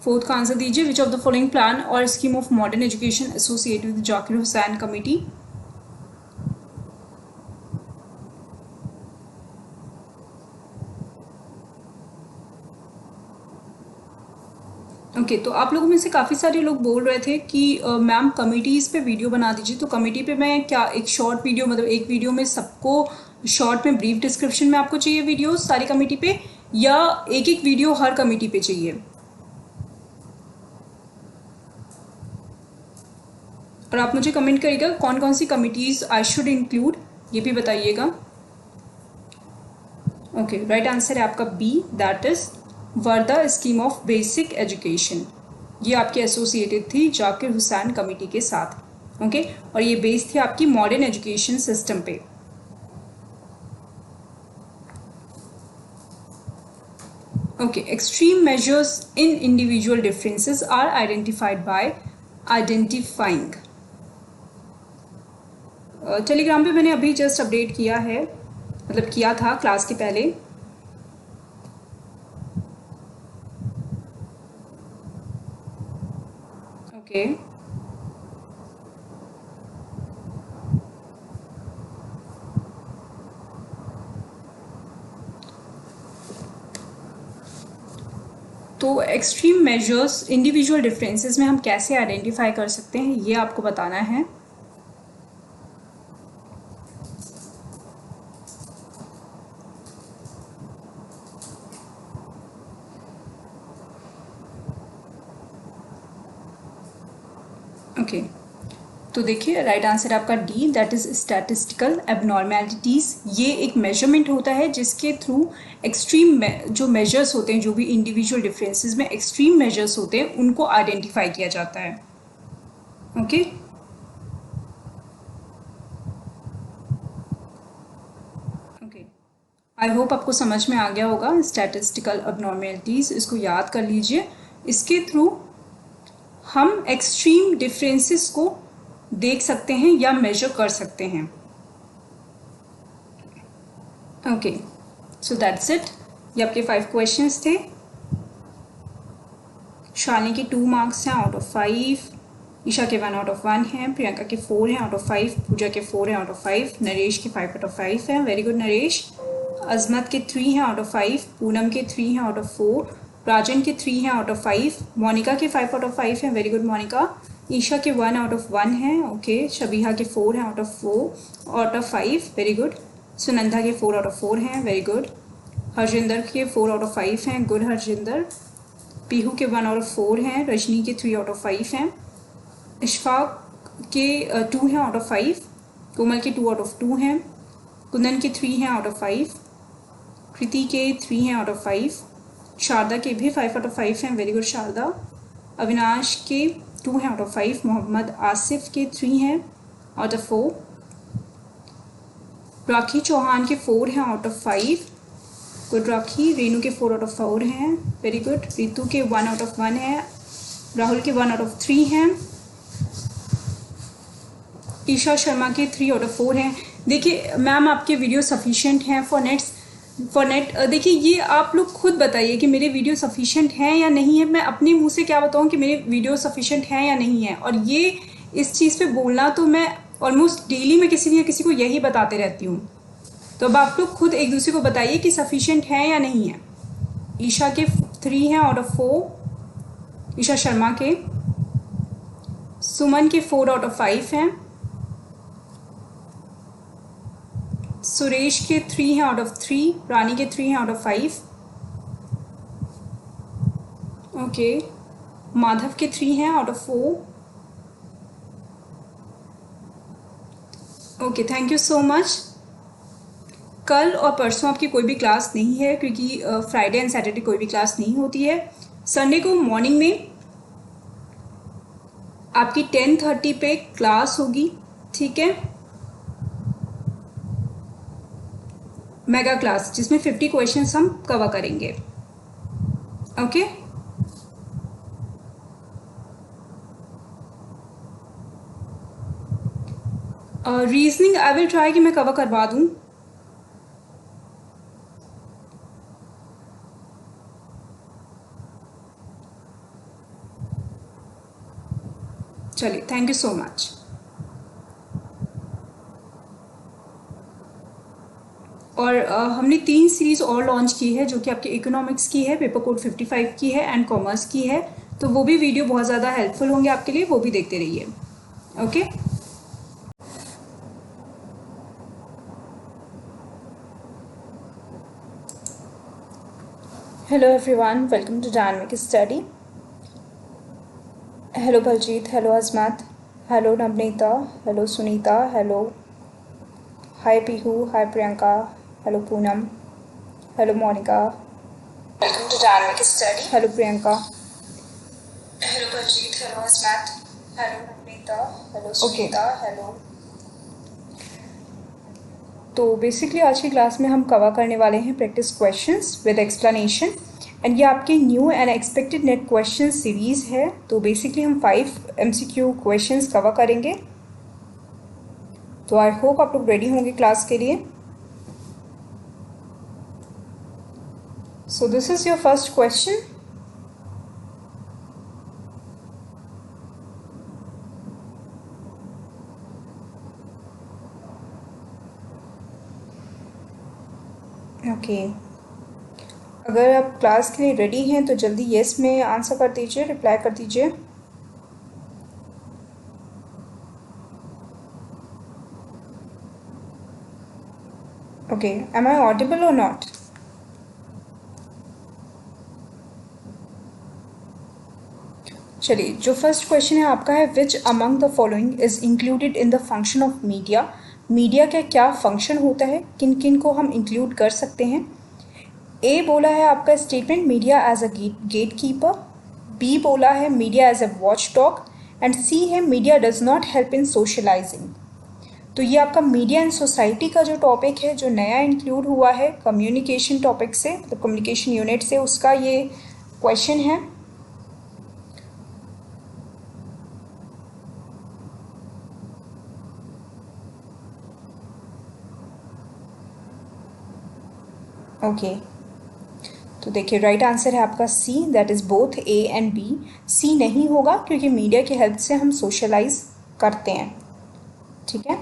फोर्थ का आंसर दीजिए। Which of the following plan और scheme of modern education associated with Zakir Hussain committee? Okay, तो आप लोगों में से काफ़ी सारे लोग बोल रहे थे कि मैम कमिटीज़ पे वीडियो बना दीजिए। तो कमेटी पे मैं क्या एक शॉर्ट वीडियो, मतलब एक वीडियो में सबको शॉर्ट में ब्रीफ डिस्क्रिप्शन में आपको चाहिए वीडियो सारी कमेटी पे, या एक एक वीडियो हर कमेटी पे चाहिए? और आप मुझे कमेंट करिएगा कौन कौन सी कमिटीज़ आई शुड इंक्लूड, ये भी बताइएगा। ओके, राइट आंसर है आपका B, that is Wardha scheme of basic education. ये आपकी एसोसिएटेड थी जाकिर हुसैन कमेटी के साथ। ओके, और ये बेस्ड थी आपकी मॉडर्न एजुकेशन सिस्टम पे। Okay, extreme measures in individual differences are identified by identifying. Telegram पे मैंने अभी जस्ट अपडेट किया है, मतलब किया था क्लास के पहले। ओके, तो एक्सट्रीम मेजर्स इंडिविजुअल डिफरेंसेस में हम कैसे आइडेंटिफाई कर सकते हैं ये आपको बताना है। ओके, तो देखिए राइट आंसर आपका D, that is statistical abnormalities. ये एक मेजरमेंट होता है जिसके थ्रू एक्सट्रीम जो मेजर्स होते हैं, जो भी इंडिविजुअल डिफरेंसेस में एक्सट्रीम मेजर्स होते हैं, उनको आइडेंटिफाई किया जाता है। ओके, ओके, आई होप आपको समझ में आ गया होगा स्टैटिस्टिकल एबनॉर्मेलिटीज़, इसको याद कर लीजिए। इसके थ्रू हम एक्सट्रीम डिफरेंसेस को देख सकते हैं या मेजर कर सकते हैं। Okay, so that's it. ये आपके 5 क्वेश्चंस थे। शालिनी के 2 मार्क्स हैं आउट ऑफ 5, ईशा के 1 आउट ऑफ 1 हैं, प्रियंका के 4 हैं आउट ऑफ 5, पूजा के 4 हैं आउट ऑफ 5, नरेश के 5 आउट ऑफ 5 हैं, वेरी गुड नरेश। अजमत के 3 हैं आउट ऑफ 5, पूनम के 3 हैं आउट ऑफ 4, राजन के 3 हैं आउट ऑफ 5, मोनिका के 5 आउट ऑफ 5 हैं, वेरी गुड मोनिका। ईशा के 1 आउट ऑफ 1 हैं, ओके। शबीहा के 4 हैं out of 5, very good. Sunanda के 4 आउट ऑफ 4 हैं, वेरी गुड। हरजिंदर के 4 आउट ऑफ 5 हैं, गुड हरजिंदर। पीहू के 1 आउट ऑफ 4 हैं, रजनी के 3 आउट ऑफ 5 हैं, इशफाक के 2 हैं आउट ऑफ 5, कोमल के 2 आउट ऑफ 2 हैं, कुंदन के 3 हैं आउट ऑफ 5, कृति के 3 हैं आउट ऑफ 5, शारदा के भी 5 आउट ऑफ 5 हैं, वेरी गुड शारदा। अविनाश के 2 हैं आउट ऑफ 5, मोहम्मद आसिफ के 3 हैं आउट ऑफ 4, राखी चौहान के 4 हैं आउट ऑफ 5, गुड राखी। रेनू के 4 आउट ऑफ 4 हैं, वेरी गुड। रितु के 1 आउट ऑफ 1 है, राहुल के 1 आउट ऑफ 3 हैं, ईशा शर्मा के 3 आउट ऑफ 4 हैं। देखिए मैम आपके वीडियो सफिशिएंट हैं फॉर नेट। देखिए ये आप लोग खुद बताइए कि मेरे वीडियो सफिशिएंट हैं या नहीं है। मैं अपने मुंह से क्या बताऊं कि मेरे वीडियो सफिशिएंट हैं या नहीं है, और ये इस चीज़ पे बोलना तो मैं ऑलमोस्ट डेली में किसी न किसी को यही बताते रहती हूँ। तो अब आप लोग खुद एक दूसरे को बताइए कि सफिशिएंट है या नहीं है। ईशा के 3 हैं आउट ऑफ 4, ईशा शर्मा के। सुमन के 4 आउट ऑफ 5 हैं, सुरेश के 3 हैं आउट ऑफ 3, रानी के 3 हैं आउट ऑफ 5, ओके। माधव के 3 हैं out of 4, okay, thank you so much. कल और परसों आपकी कोई भी क्लास नहीं है क्योंकि फ्राइडे एंड सैटरडे कोई भी क्लास नहीं होती है। संडे को मॉर्निंग में आपकी 10:30 पे क्लास होगी, ठीक है, मेगा क्लास, जिसमें 50 क्वेश्चंस हम कवर करेंगे, okay. Reasoning I will try कि मैं कवर करवा दूं। चलिए, थैंक यू सो मच। और हमने 3 सीरीज़ और लॉन्च की है जो कि आपके इकोनॉमिक्स की है, पेपर कोड 55 की है एंड कॉमर्स की है। तो वो भी वीडियो बहुत ज़्यादा हेल्पफुल होंगे आपके लिए, वो भी देखते रहिए, okay. Hello everyone, welcome to dynamic study. Hello Baljeet, hello Azmat, hello Navneeta, hello Sunita, hello, hi Pihu, hi Priyanka, hello Poonam, hello Monika, welcome to dynamic study. Hello Priyanka, hello Baljeet, hello Azmat, hello Navneeta, hello Sunita, hello. तो बेसिकली आज की क्लास में हम कवर करने वाले हैं practice questions with explanation, and ये आपके new and expected NET question series है। तो बेसिकली हम 5 MCQ क्वेश्चंस कवर करेंगे। तो आई होप आप लोग रेडी होंगे क्लास के लिए। So this is your first question. Okay, अगर आप क्लास के लिए रेडी हैं तो जल्दी येस में आंसर कर दीजिए, रिप्लाई कर दीजिए। ओके, एम आई ऑडिबल और नॉट? चलिए, जो फर्स्ट क्वेश्चन है आपका है, विच among the following is included in the function of media. Media का क्या फंक्शन होता है, किन किन को हम इंक्लूड कर सकते हैं। ए बोला है आपका statement, media as a gatekeeper. B बोला है media as a watchdog, and C है media does not help in socialising. तो ये आपका मीडिया एंड सोसाइटी का जो टॉपिक है, जो नया इंक्लूड हुआ है कम्युनिकेशन टॉपिक से, मतलब कम्युनिकेशन यूनिट से, उसका ये क्वेश्चन है। ओके, तो देखिए राइट आंसर है आपका C, that is both A and B. C नहीं होगा क्योंकि मीडिया की हेल्प से हम सोशलाइज करते हैं, ठीक है।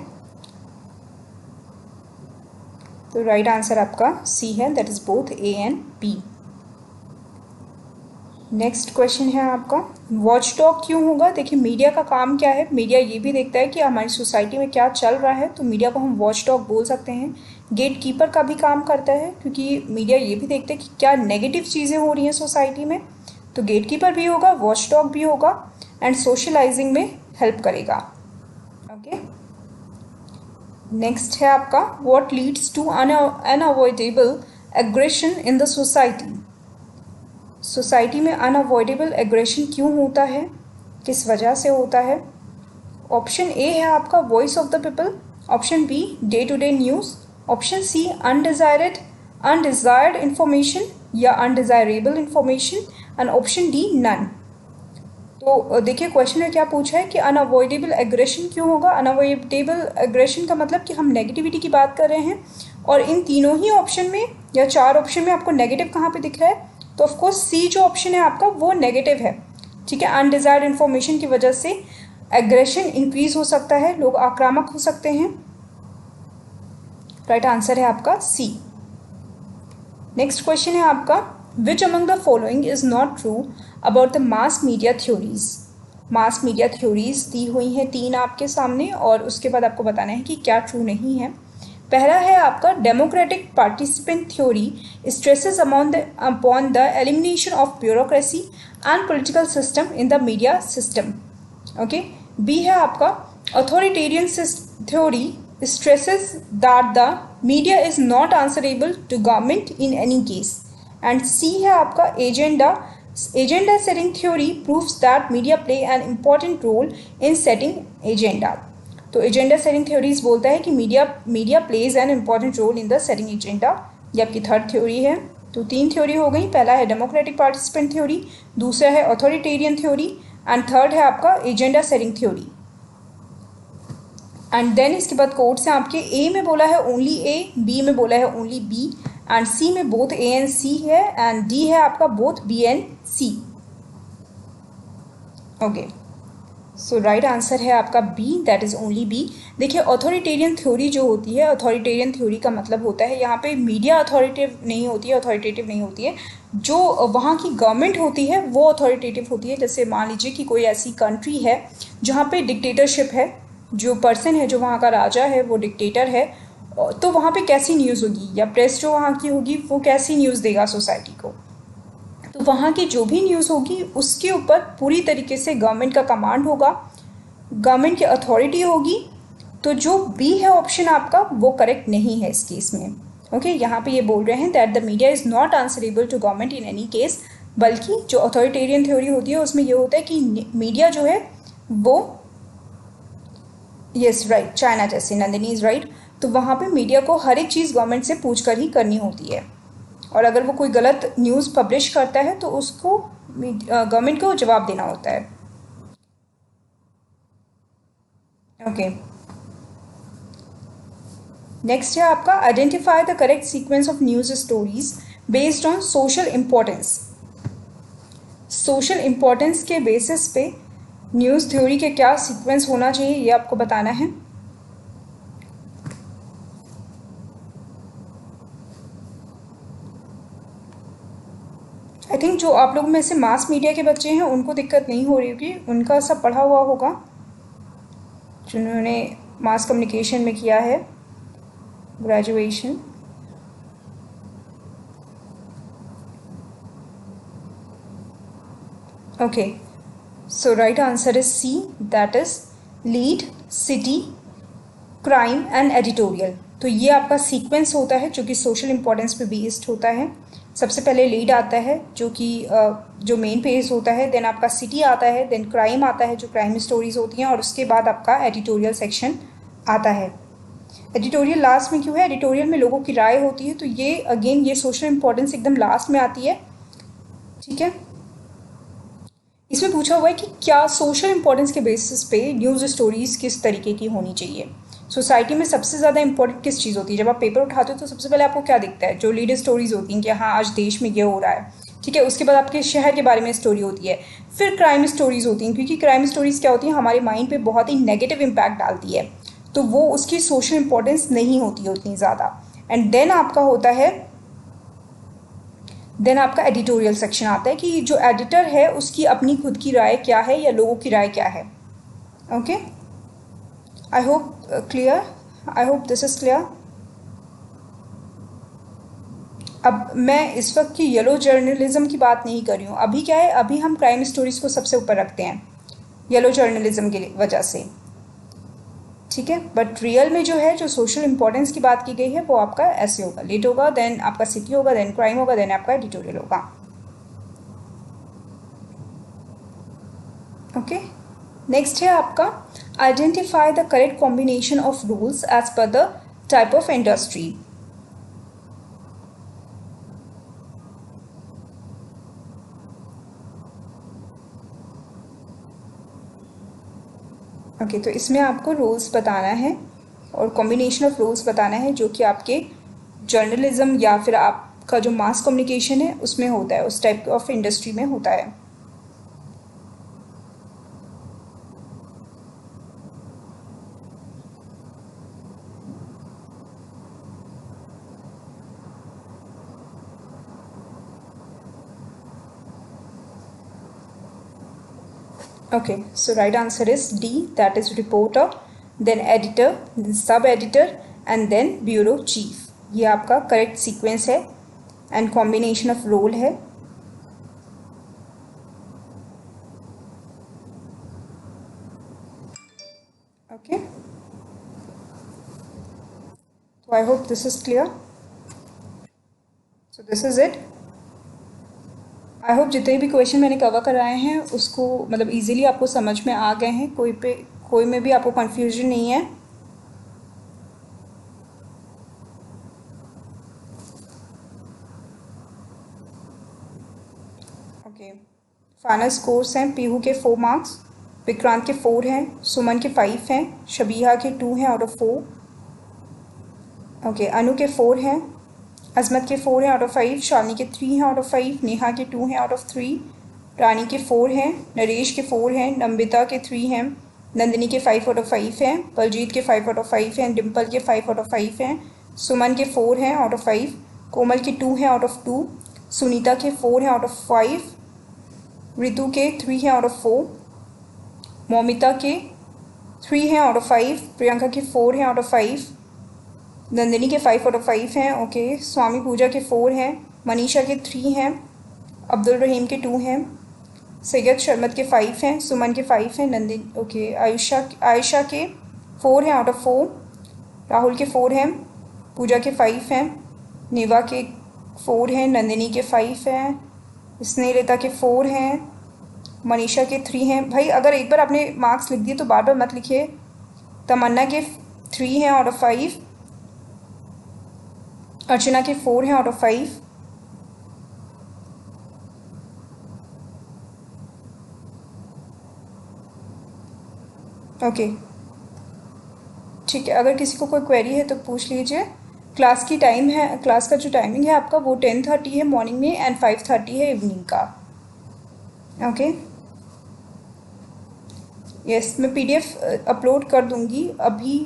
तो राइट आंसर आपका सी है, that is both A and B. Next question है आपका, वॉच डॉग क्यों होगा? देखिए मीडिया का काम क्या है, मीडिया ये भी देखता है कि हमारी सोसाइटी में क्या चल रहा है, तो मीडिया को हम वॉच डॉग बोल सकते हैं। गेट कीपर का भी काम करता है, क्योंकि मीडिया ये भी देखते हैं कि क्या नेगेटिव चीज़ें हो रही हैं सोसाइटी में, तो गेट कीपर भी होगा, वॉच डॉग भी होगा, एंड सोशलाइजिंग में हेल्प करेगा। ओके, नेक्स्ट है आपका, what leads to unavoidable aggression in the society? Society में अनअवॉइडेबल एग्रेशन क्यों होता है, किस वजह से होता है? ऑप्शन ए है आपका voice of the people, option B day to day news, option C undesired information या undesirable information, and option D none. तो देखिए क्वेश्चन में क्या पूछा है कि अनअवॉइडेबल एग्रेशन क्यों होगा। अनअवॉइडेबल एग्रेशन का मतलब कि हम नेगेटिविटी की बात कर रहे हैं, और इन तीनों ही ऑप्शन में या 4 ऑप्शन में आपको नेगेटिव कहाँ पे दिख रहा है, तो ऑफकोर्स सी जो ऑप्शन है आपका वो नेगेटिव है। ठीक है, अनडिजायर्ड इन्फॉर्मेशन की वजह से एग्रेशन इंक्रीज हो सकता है, लोग आक्रामक हो सकते हैं। राइट आंसर है आपका सी। नेक्स्ट क्वेश्चन है आपका, which among the following is not true about the mass media theories? Mass media theories दी हुई हैं 3 आपके सामने, और उसके बाद आपको बताना है कि क्या ट्रू नहीं है। पहला है आपका, democratic participant theory stresses upon the elimination of bureaucracy and political system in the media system. Okay, B है आपका, authoritarian theory stresses that the media is not answerable to government in any case, and C है आपका, agenda setting theory proves that media play an important role in setting agenda. तो agenda setting theories बोलता है कि media plays an important role in the setting agenda. ये आपकी third theory है। तो 3 थ्योरी हो गई, पहला है डेमोक्रेटिक पार्टिसिपेंट थ्योरी, दूसरा है अथॉरिटेरियन थ्योरी, एंड थर्ड है आपका agenda setting theory. And then इसके बाद कोड्स हैं आपके, ए में बोला है ओनली ए, बी में बोला है ओनली बी, एंड सी में बोथ ए एंड सी है, एंड डी है आपका both B and C. Okay, so right answer है आपका B, that is only B. देखिए अथॉरिटेरियन थ्योरी जो होती है, अथॉरिटेरियन थ्योरी का मतलब होता है यहाँ पे मीडिया अथॉरिटेटिव नहीं होती है, जो वहाँ की गवर्नमेंट होती है वो अथॉरिटेटिव होती है। जैसे मान लीजिए कि कोई ऐसी कंट्री है जहाँ पे डिक्टेटरशिप है, जो पर्सन है जो वहाँ का राजा है वो डिक्टेटर है, तो वहाँ पे कैसी न्यूज़ होगी, या प्रेस जो वहाँ की होगी वो कैसी न्यूज़ देगा सोसाइटी को, तो वहाँ की जो भी न्यूज़ होगी उसके ऊपर पूरी तरीके से गवर्नमेंट का कमांड होगा, गवर्नमेंट की अथॉरिटी होगी। तो जो बी है ऑप्शन आपका वो करेक्ट नहीं है इस केस में। ओके, यहाँ पे ये बोल रहे हैं that the media is not answerable to government in any case, बल्कि जो अथॉरिटेरियन थ्योरी होती है उसमें ये होता है कि मीडिया जो है वो, यस राइट, चाइना जैसे, नंदिनी इज़ राइट, तो वहाँ पे मीडिया को हर एक चीज़ गवर्नमेंट से पूछ कर ही करनी होती है, और अगर वो कोई गलत न्यूज़ पब्लिश करता है तो उसको गवर्नमेंट को जवाब देना होता है। ओके, नेक्स्ट है आपका, identify the correct sequence of news stories based on social importance. Social importance के बेसिस पे न्यूज़ थ्योरी के क्या सीक्वेंस होना चाहिए ये आपको बताना है। आई थिंक जो आप लोग में से मास मीडिया के बच्चे हैं उनको दिक्कत नहीं हो रही होगी, उनका सब पढ़ा हुआ होगा जिन्होंने मास कम्युनिकेशन में किया है graduation. Okay, so right answer is C, that is lead, city, crime and editorial. तो ये आपका सीक्वेंस होता है जो कि सोशल इम्पोर्टेंस पे बेस्ड होता है। सबसे पहले लीड आता है जो कि जो मेन पेज होता है, देन आपका सिटी आता है, देन क्राइम आता है जो क्राइम स्टोरीज होती हैं, और उसके बाद आपका एडिटोरियल सेक्शन आता है। एडिटोरियल लास्ट में क्यों है? एडिटोरियल में लोगों की राय होती है, तो ये अगेन ये सोशल इम्पोर्टेंस एकदम लास्ट में आती है। ठीक है, इसमें पूछा हुआ है कि क्या सोशल इम्पोर्टेंस के बेसिस पे न्यूज़ स्टोरीज किस तरीके की होनी चाहिए। सोसाइटी में सबसे ज़्यादा इंपॉर्टेंट किस चीज़ होती है? जब आप पेपर उठाते हो तो सबसे पहले आपको क्या दिखता है? जो लीड स्टोरीज होती हैं कि हाँ आज देश में ये हो रहा है, ठीक है। उसके बाद आपके शहर के बारे में स्टोरी होती है, फिर क्राइम स्टोरीज होती हैं, क्योंकि क्राइम स्टोरीज क्या होती हैं, हमारे माइंड पे बहुत ही नेगेटिव इम्पैक्ट डालती है, तो वो उसकी सोशल इंपॉर्टेंस नहीं होती है उतनी ज़्यादा। एंड देन आपका होता है देन आपका एडिटोरियल सेक्शन आता है कि जो एडिटर है उसकी अपनी खुद की राय क्या है या लोगों की राय क्या है. Okay, I hope clear, I hope this is clear. अब मैं इस वक्त की येलो जर्नलिज्म की बात नहीं कर रही हूँ. अभी क्या है, अभी हम क्राइम स्टोरीज को सबसे ऊपर रखते हैं येलो जर्नलिज्म की वजह से, ठीक है. बट रियल में जो है, जो सोशल इंपॉर्टेंस की बात की गई है, वो आपका ऐसे होगा, लेट होगा, देन आपका सिटी होगा, देन क्राइम होगा, देन आपका एडिटोरियल होगा. ओके, नेक्स्ट है आपका identify the correct combination of rules as per the type of industry. Okay, तो इसमें आपको रूल्स बताना है और कॉम्बिनेशन ऑफ रूल्स बताना है जो कि आपके जर्नलिज्म या फिर आपका जो मास कम्युनिकेशन है उसमें होता है, उस टाइप ऑफ इंडस्ट्री में होता है. Okay, so right answer is D, that is reporter, then editor, then sub editor and then bureau chief. ये आपका करेक्ट सीक्वेंस है एंड कॉम्बिनेशन ऑफ रोल है. ओके, तो I hope this is clear. So this is it. I hope जितने भी question मैंने cover कराए हैं उसको मतलब इजीली आपको समझ में आ गए हैं, कोई में भी आपको कन्फ्यूजन नहीं है. ओके, फाइनल स्कोर्स हैं. पीहू के 4 मार्क्स, विक्रांत के 4 हैं, सुमन के 5 हैं, शबीहा के 2 हैं आउट ऑफ 4. ओके, अनु के 4 हैं, अजमत के 4 हैं आउट ऑफ 5, शालिनी के 3 हैं आउट ऑफ 5, नेहा के 2 हैं आउट ऑफ 3, रानी के 4 हैं, नरेश के 4 हैं, नम्बिता के 3 हैं, नंदिनी के 5 आउट ऑफ 5 हैं, बलजीत के 5 आउट ऑफ 5 हैं, डिम्पल के 5 आउट ऑफ 5 हैं, सुमन के 4 हैं आउट ऑफ 5, कोमल के 2 हैं आउट ऑफ 2, सुनीता के 4 हैं आउट ऑफ 5, रितु के 3 हैं आउट ऑफ 4, मोमिता के 3 हैं आउट ऑफ 5, प्रियंका के 4 हैं आउट ऑफ 5, नंदिनी के 5 आउट ऑफ 5 हैं. ओके, स्वामी पूजा के 4 हैं, मनीषा के 3 हैं, अब्दुल रहीम के 2 हैं, सैयद शर्मत के 5 हैं, सुमन के 5 हैं, नंदिनी ओके आयशा के 4 हैं आउट ऑफ 4, राहुल के 4 हैं, पूजा के 5 हैं, नेवा के 4 हैं, नंदिनी के 5 हैं, स्नेहलता के 4 हैं, मनीषा के 3 हैं. भाई अगर एक बार आपने मार्क्स लिख दिए तो बार बार मत लिखिए. तमन्ना के 3 हैं आउट ऑफ 5, अर्चना के 4 हैं आउट ऑफ 5, ओके ठीक है. अगर किसी को कोई क्वेरी है तो पूछ लीजिए. क्लास की टाइम है, क्लास का जो टाइमिंग है आपका वो 10:30 है मॉर्निंग में एंड 5:30 है इवनिंग का. ओके यस, मैं PDF अपलोड कर दूंगी. अभी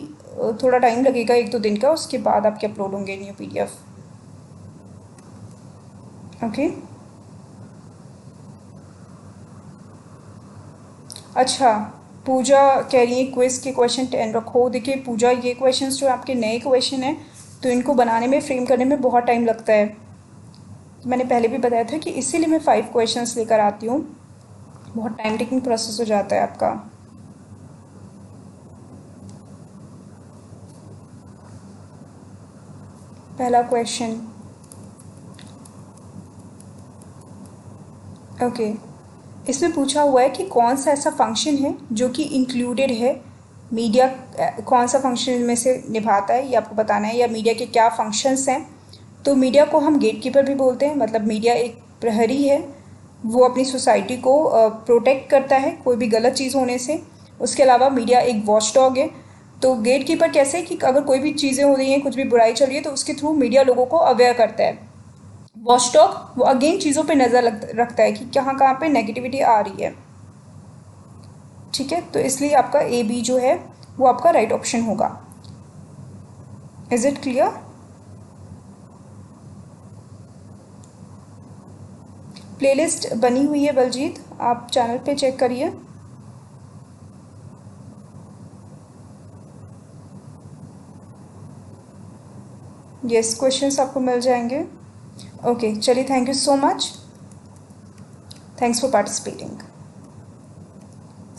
थोड़ा टाइम लगेगा 1-2 दिन का, उसके बाद आपके अपलोड होंगे न्यू PDF. ओके अच्छा, पूजा कह रही है क्विज के क्वेश्चन 10 रखो. देखिए पूजा, ये क्वेश्चंस जो आपके नए क्वेश्चन हैं तो इनको बनाने में, फ्रेम करने में बहुत टाइम लगता है. तो मैंने पहले भी बताया था कि इसीलिए मैं 5 क्वेश्चंस लेकर आती हूँ. बहुत टाइम टेकिंग प्रोसेस हो जाता है आपका. पहला क्वेश्चन ओके, इसमें पूछा हुआ है कि कौन सा ऐसा फंक्शन है जो कि इंक्लूडेड है मीडिया, कौन सा फंक्शन में से निभाता है ये आपको बताना है, या मीडिया के क्या फंक्शंस हैं. तो मीडिया को हम गेटकीपर भी बोलते हैं, मतलब मीडिया एक प्रहरी है, वो अपनी सोसाइटी को प्रोटेक्ट करता है कोई भी गलत चीज़ होने से. उसके अलावा मीडिया एक वॉच डॉग है. तो गेटकीपर कैसे कि अगर कोई भी चीज़ें हो रही हैं, कुछ भी बुराई चल रही है तो उसके थ्रू मीडिया लोगों को अवेयर करता है. वॉचडॉग वो अगेन चीज़ों पे नज़र रखता है कि कहाँ कहाँ पे नेगेटिविटी आ रही है. ठीक है, तो इसलिए आपका AB जो है वो आपका राइट ऑप्शन होगा. Is it clear? प्लेलिस्ट बनी हुई है बलजीत, आप चैनल पे चेक करिए। यस, क्वेश्चंस आपको मिल जाएंगे। ओके चलिए, thank you so much, thanks for participating.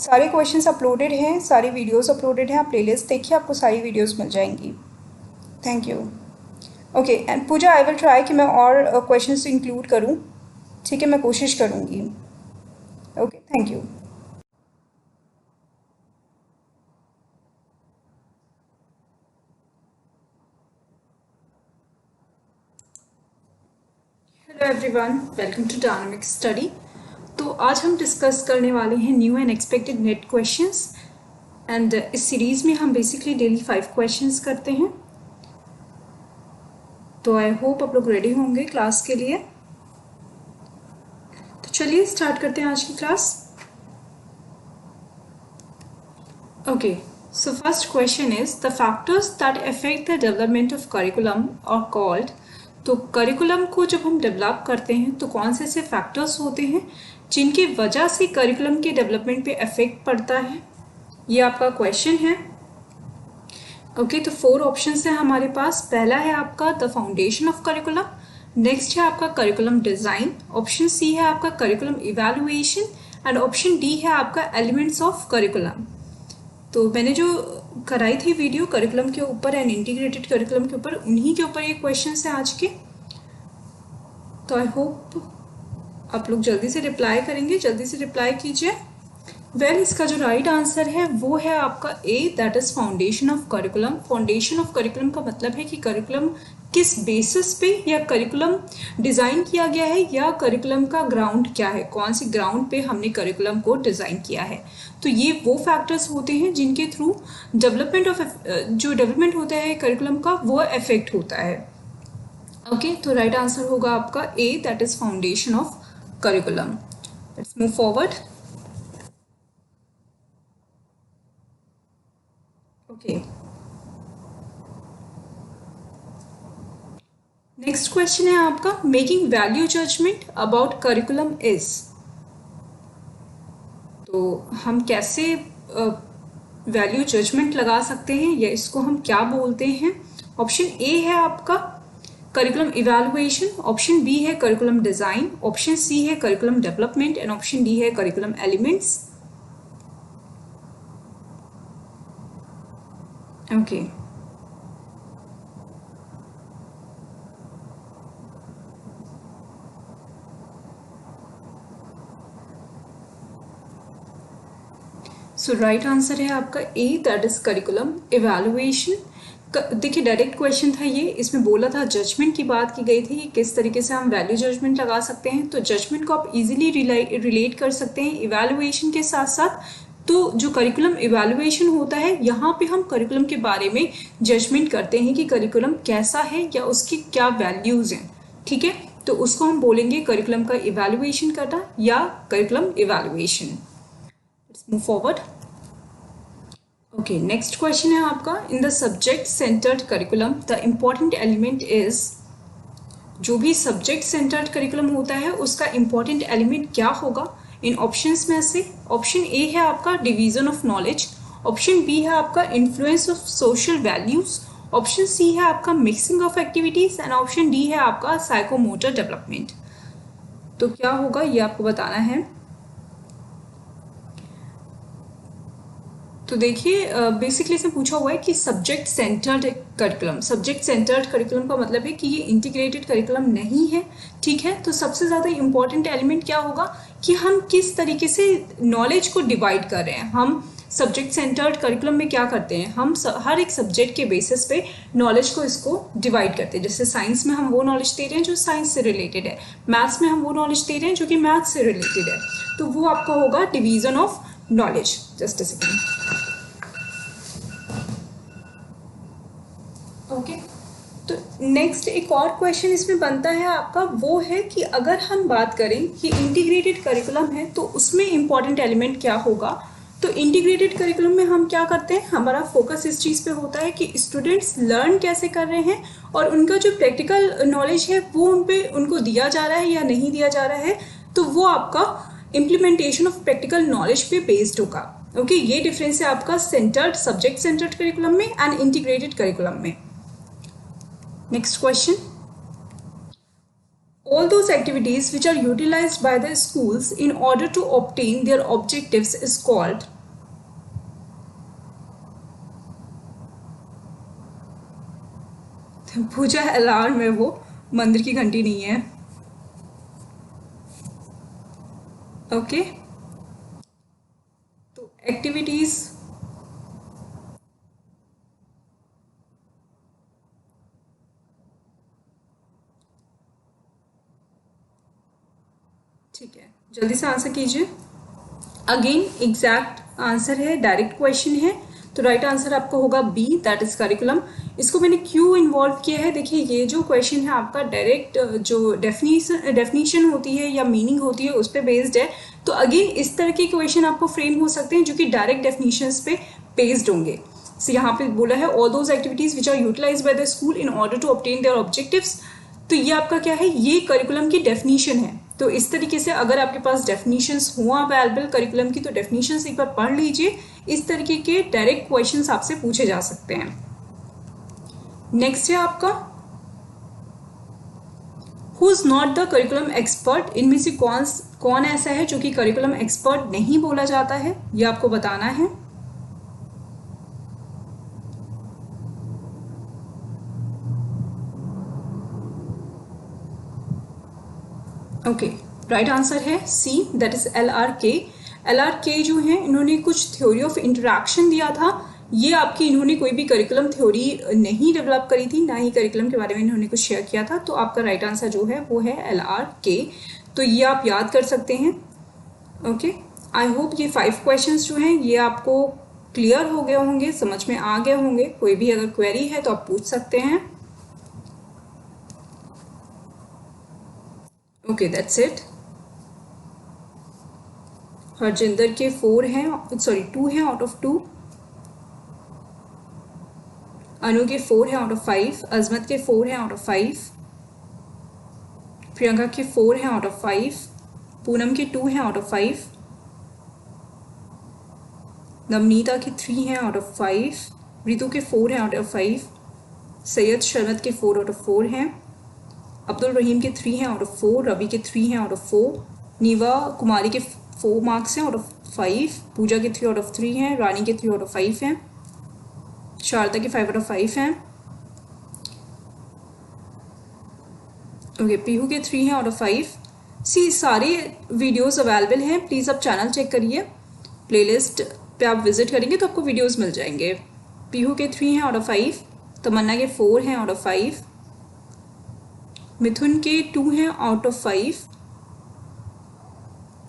सारे क्वेश्चंस अपलोडेड हैं, सारी वीडियोस अपलोडेड हैं, आप प्लेलिस्ट देखिए, आपको सारी वीडियोस मिल जाएंगी। Thank you. Okay and Pooja, I will try कि मैं और क्वेश्चंस इंक्लूड करूं, ठीक है, मैं कोशिश करूंगी। Okay thank you. Hello everyone, welcome to dynamic study. तो आज हम डिस्कस करने वाले हैं new and expected NET questions, and इस सीरीज़ में हम बेसिकली डेली 5 क्वेश्चंस करते हैं। तो आई होप आप लोग रेडी होंगे क्लास के लिए। तो चलिए स्टार्ट करते हैं आज की class. Okay, so first question is the factors that affect the development of curriculum are called। तो करिकुलम को जब हम डेवलप करते हैं तो कौन से ऐसे फैक्टर्स होते हैं जिनकी वजह से करिकुलम के डेवलपमेंट पे इफेक्ट पड़ता है, ये आपका क्वेश्चन है। ओके, तो 4 ऑप्शंस हैं हमारे पास। पहला है आपका the foundation of curriculum, next है आपका करिकुलम डिज़ाइन, ऑप्शन सी है आपका curriculum evaluation, and option D है आपका एलिमेंट्स ऑफ करिकुलम। तो मैंने जो कराई थी वीडियो करिकुलम के ऊपर एंड इंटीग्रेटेड करिकुलम के ऊपर, उन्हीं के ऊपर ये क्वेश्चंस हैं आज के। तो आई होप आप लोग जल्दी से रिप्लाई करेंगे, जल्दी से रिप्लाई कीजिए। वेल, इसका जो राइट आंसर है वो है आपका A, that is foundation of curriculum. Foundation of curriculum का मतलब है कि करिकुलम किस बेसिस पे या करिकुलम डिज़ाइन किया गया है, या करिकुलम का ग्राउंड क्या है, कौन सी ग्राउंड पे हमने करिकुलम को डिज़ाइन किया है। तो ये वो फैक्टर्स होते हैं जिनके थ्रू डेवलपमेंट होता है करिकुलम का, वो इफेक्ट होता है। ओके, तो राइट आंसर होगा आपका A, that is foundation of curriculum. Let's move forward. Okay, next question है आपका making value judgement about curriculum is. तो हम कैसे वैल्यू जजमेंट लगा सकते हैं या इसको हम क्या बोलते हैं। ऑप्शन ए है आपका करिकुलम इवैल्यूएशन, ऑप्शन बी है करिकुलम डिज़ाइन, ऑप्शन सी है curriculum development, and option D है curriculum elements. Okay, so right answer है आपका A, that is curriculum evaluation. देखिए डायरेक्ट क्वेश्चन था ये, इसमें बोला था जजमेंट की बात की गई थी कि किस तरीके से हम वैल्यू जजमेंट लगा सकते हैं। तो जजमेंट को आप इजीली रिलेट कर सकते हैं इवैल्यूएशन के साथ साथ। तो जो करिकुलम इवैल्यूएशन होता है, यहाँ पे हम करिकुलम के बारे में जजमेंट करते हैं कि करिकुलम कैसा है या उसकी क्या वैल्यूज़ हैं, ठीक है। तो उसको हम बोलेंगे करिकुलम का इवैल्यूएशन करना या curriculum evaluation. Let's move forward. Okay, next question है आपका in the subject centred curriculum the important element is. जो भी सब्जेक्ट सेंटर्ड करिकुलम होता है उसका इम्पॉर्टेंट एलिमेंट क्या होगा इन ऑप्शंस में से। ऑप्शन ए है आपका division of knowledge, option B है आपका influence of social values, option C है आपका mixing of activities, and option D है आपका साइकोमोटर डेवलपमेंट। तो क्या होगा ये आपको बताना है। तो देखिए बेसिकली इसमें पूछा हुआ है कि subject centred curriculum. Subject centred curriculum का मतलब है कि ये इंटीग्रेटेड करिकुलम नहीं है, ठीक है। तो सबसे ज़्यादा इम्पॉर्टेंट एलिमेंट क्या होगा कि हम किस तरीके से नॉलेज को डिवाइड कर रहे हैं। हम सब्जेक्ट सेंटर्ड करिकुलम में क्या करते हैं, हम हर एक सब्जेक्ट के बेसिस पे नॉलेज को इसको डिवाइड करते हैं। जैसे साइंस में हम वो नॉलेज दे रहे हैं जो साइंस से रिलेटेड है, मैथ्स में हम वो नॉलेज दे रहे हैं जो कि मैथ्स से रिलेटेड है। तो वो आपका होगा division of knowledge. Just a second. Okay, तो नेक्स्ट एक और क्वेश्चन इसमें बनता है आपका, वो है कि अगर हम बात करें कि इंटीग्रेटेड करिकुलम है तो उसमें इंपॉर्टेंट एलिमेंट क्या होगा। तो इंटीग्रेटेड करिकुलम में हम क्या करते हैं, हमारा फोकस इस चीज़ पे होता है कि स्टूडेंट्स लर्न कैसे कर रहे हैं और उनका जो प्रैक्टिकल नॉलेज है वो उनको दिया जा रहा है या नहीं दिया जा रहा है। तो वो आपका इम्प्लीमेंटेशन ऑफ प्रैक्टिकल नॉलेज पे बेस्ड होगा। ओके, ये डिफरेंस है आपका सेंटर्ड, सब्जेक्ट सेंटर्ड करिकुलम में एंड इंटीग्रेटेड करिकुलम में। Next question, all those activities which are utilized by the schools in order to obtain their objectives is called। Pooja alarm है, वो मंदिर की घंटी नहीं है। ओके, तो एक्टिविटीज ठीक है, जल्दी से आंसर कीजिए। अगेन एग्जैक्ट आंसर है, डायरेक्ट क्वेश्चन है, तो राइट आंसर आपका होगा बी, दैट इज करिकुलम। इसको मैंने क्यों इन्वॉल्व किया है, देखिए ये जो क्वेश्चन है आपका डायरेक्ट जो डेफिनीशन होती है या मीनिंग होती है उस पर बेस्ड है। तो अगेन इस तरह के क्वेश्चन आपको फ्रेम हो सकते हैं जो कि डायरेक्ट डेफिनीशंस पे बेस्ड होंगे। सो यहाँ पे बोला है all those activities which are utilized by the school in order to obtain their objectives. तो ये आपका क्या है, ये करिकुलम की डेफिनीशन है। तो इस तरीके से अगर आपके पास डेफिनीशंस हो अवेलेबल करिकुलम की, तो डेफिनीशंस एक बार पढ़ लीजिए। इस तरीके के डायरेक्ट क्वेश्चंस आपसे पूछे जा सकते हैं। नेक्स्ट है आपका who is not the curriculum expert. इनमें से कौन ऐसा है जो कि करिकुलम एक्सपर्ट नहीं बोला जाता है, ये आपको बताना है। ओके, राइट आंसर है सी, दैट इज LRK। LRK जो है इन्होंने कुछ थ्योरी ऑफ इंटरेक्शन दिया था। ये आपकी इन्होंने कोई भी करिकुलम थ्योरी नहीं डेवलप करी थी, ना ही करिकुलम के बारे में इन्होंने कुछ शेयर किया था। तो आपका राइट आंसर जो है वो है LRK। तो ये आप याद कर सकते हैं। ओके, आई होप ये 5 क्वेश्चंस जो हैं ये आपको क्लियर हो गए होंगे, समझ में आ गए होंगे। कोई भी अगर क्वेरी है तो आप पूछ सकते हैं। Okay, that's it. हरजिंदर के 4 हैं, सॉरी 2 हैं आउट ऑफ 2। अनु के 4 हैं आउट ऑफ 5। अजमत के 4 हैं आउट ऑफ 5। प्रियंका के 4 हैं आउट ऑफ 5। पूनम के 2 हैं आउट ऑफ 5। नवनीता के 3 हैं आउट ऑफ 5। रितु के 4 हैं आउट ऑफ 5। सैयद शरमत के 4 आउट ऑफ 4 हैं। अब्दुल रहीम के 3 हैं आउट ऑफ 4। रवि के 3 हैं आउट ऑफ 4। नीवा कुमारी के 4 मार्क्स हैं आउट ऑफ 5। पूजा के 3 आउट ऑफ 3 हैं। रानी के 3 आउट ऑफ 5 हैं। शारदा के 5 आउट ऑफ 5 हैं। ओके, पीहू के 3 हैं आउट ऑफ 5। सी सारे वीडियोस अवेलेबल हैं, प्लीज़ आप चैनल चेक करिए, प्लेलिस्ट पे आप विजिट करेंगे तो आपको वीडियोस मिल जाएंगे। पीहू के 3 हैं आउट ऑफ 5। तमन्ना के 4 हैं आउट ऑफ 5। मिथुन के 2 हैं आउट ऑफ 5।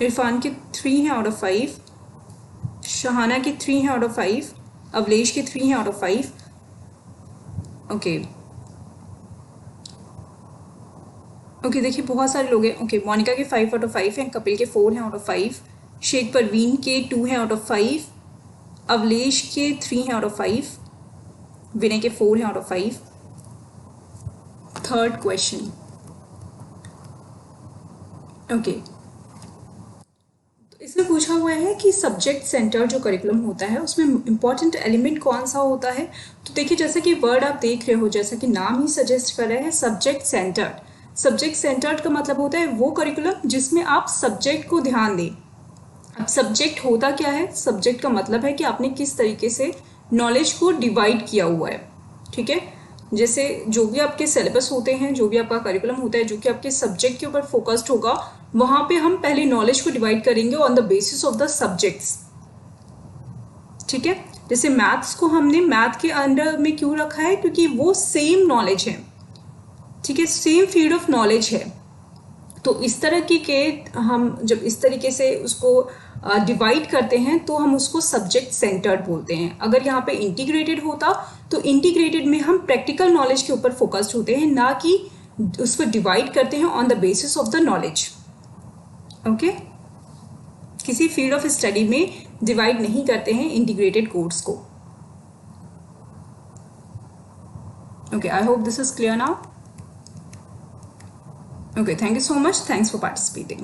इरफान के 3 हैं आउट ऑफ 5। शहाना के 3 हैं आउट ऑफ 5। अवलेश के 3 हैं आउट ऑफ 5। ओके ओके, देखिए बहुत सारे लोग हैं। ओके, मोनिका के 5 आउट ऑफ 5 हैं। कपिल के 4 हैं आउट ऑफ 5। शेख परवीन के 2 हैं आउट ऑफ 5। अवलेश के 3 हैं आउट ऑफ 5। विनय के 4 हैं out of 5। Third question. Okay, तो इसमें पूछा हुआ है कि सब्जेक्ट सेंटर जो करिकुलम होता है उसमें इंपॉर्टेंट एलिमेंट कौन सा होता है। तो देखिए जैसा कि वर्ड आप देख रहे हो, जैसा कि नाम ही सजेस्ट कर रहा है, सब्जेक्ट सेंटर्ड। सब्जेक्ट सेंटर्ड का मतलब होता है वो करिकुलम जिसमें आप सब्जेक्ट को ध्यान दें। अब सब्जेक्ट होता क्या है, सब्जेक्ट का मतलब है कि आपने किस तरीके से नॉलेज को डिवाइड किया हुआ है। ठीक है, जैसे जो भी आपके सिलेबस होते हैं, जो भी आपका करिकुलम होता है जो कि आपके सब्जेक्ट के ऊपर फोकस्ड होगा, वहां पे हम पहले नॉलेज को डिवाइड करेंगे on the basis of the subjects. ठीक है, जैसे मैथ्स को हमने मैथ के अंडर में क्यों रखा है, क्योंकि वो सेम नॉलेज है। ठीक है, सेम फील्ड ऑफ नॉलेज है। तो इस तरह की के हम जब इस तरीके से उसको डिवाइड करते हैं तो हम उसको सब्जेक्ट सेंटर्ड बोलते हैं। अगर यहाँ पे इंटीग्रेटेड होता तो इंटीग्रेटेड में हम प्रैक्टिकल नॉलेज के ऊपर फोकस्ड होते हैं, ना कि उसको डिवाइड करते हैं on the basis of the knowledge. Okay, किसी फील्ड ऑफ स्टडी में डिवाइड नहीं करते हैं इंटीग्रेटेड कोर्स को। Okay, I hope this is clear now. Okay, thank you so much. Thanks for participating.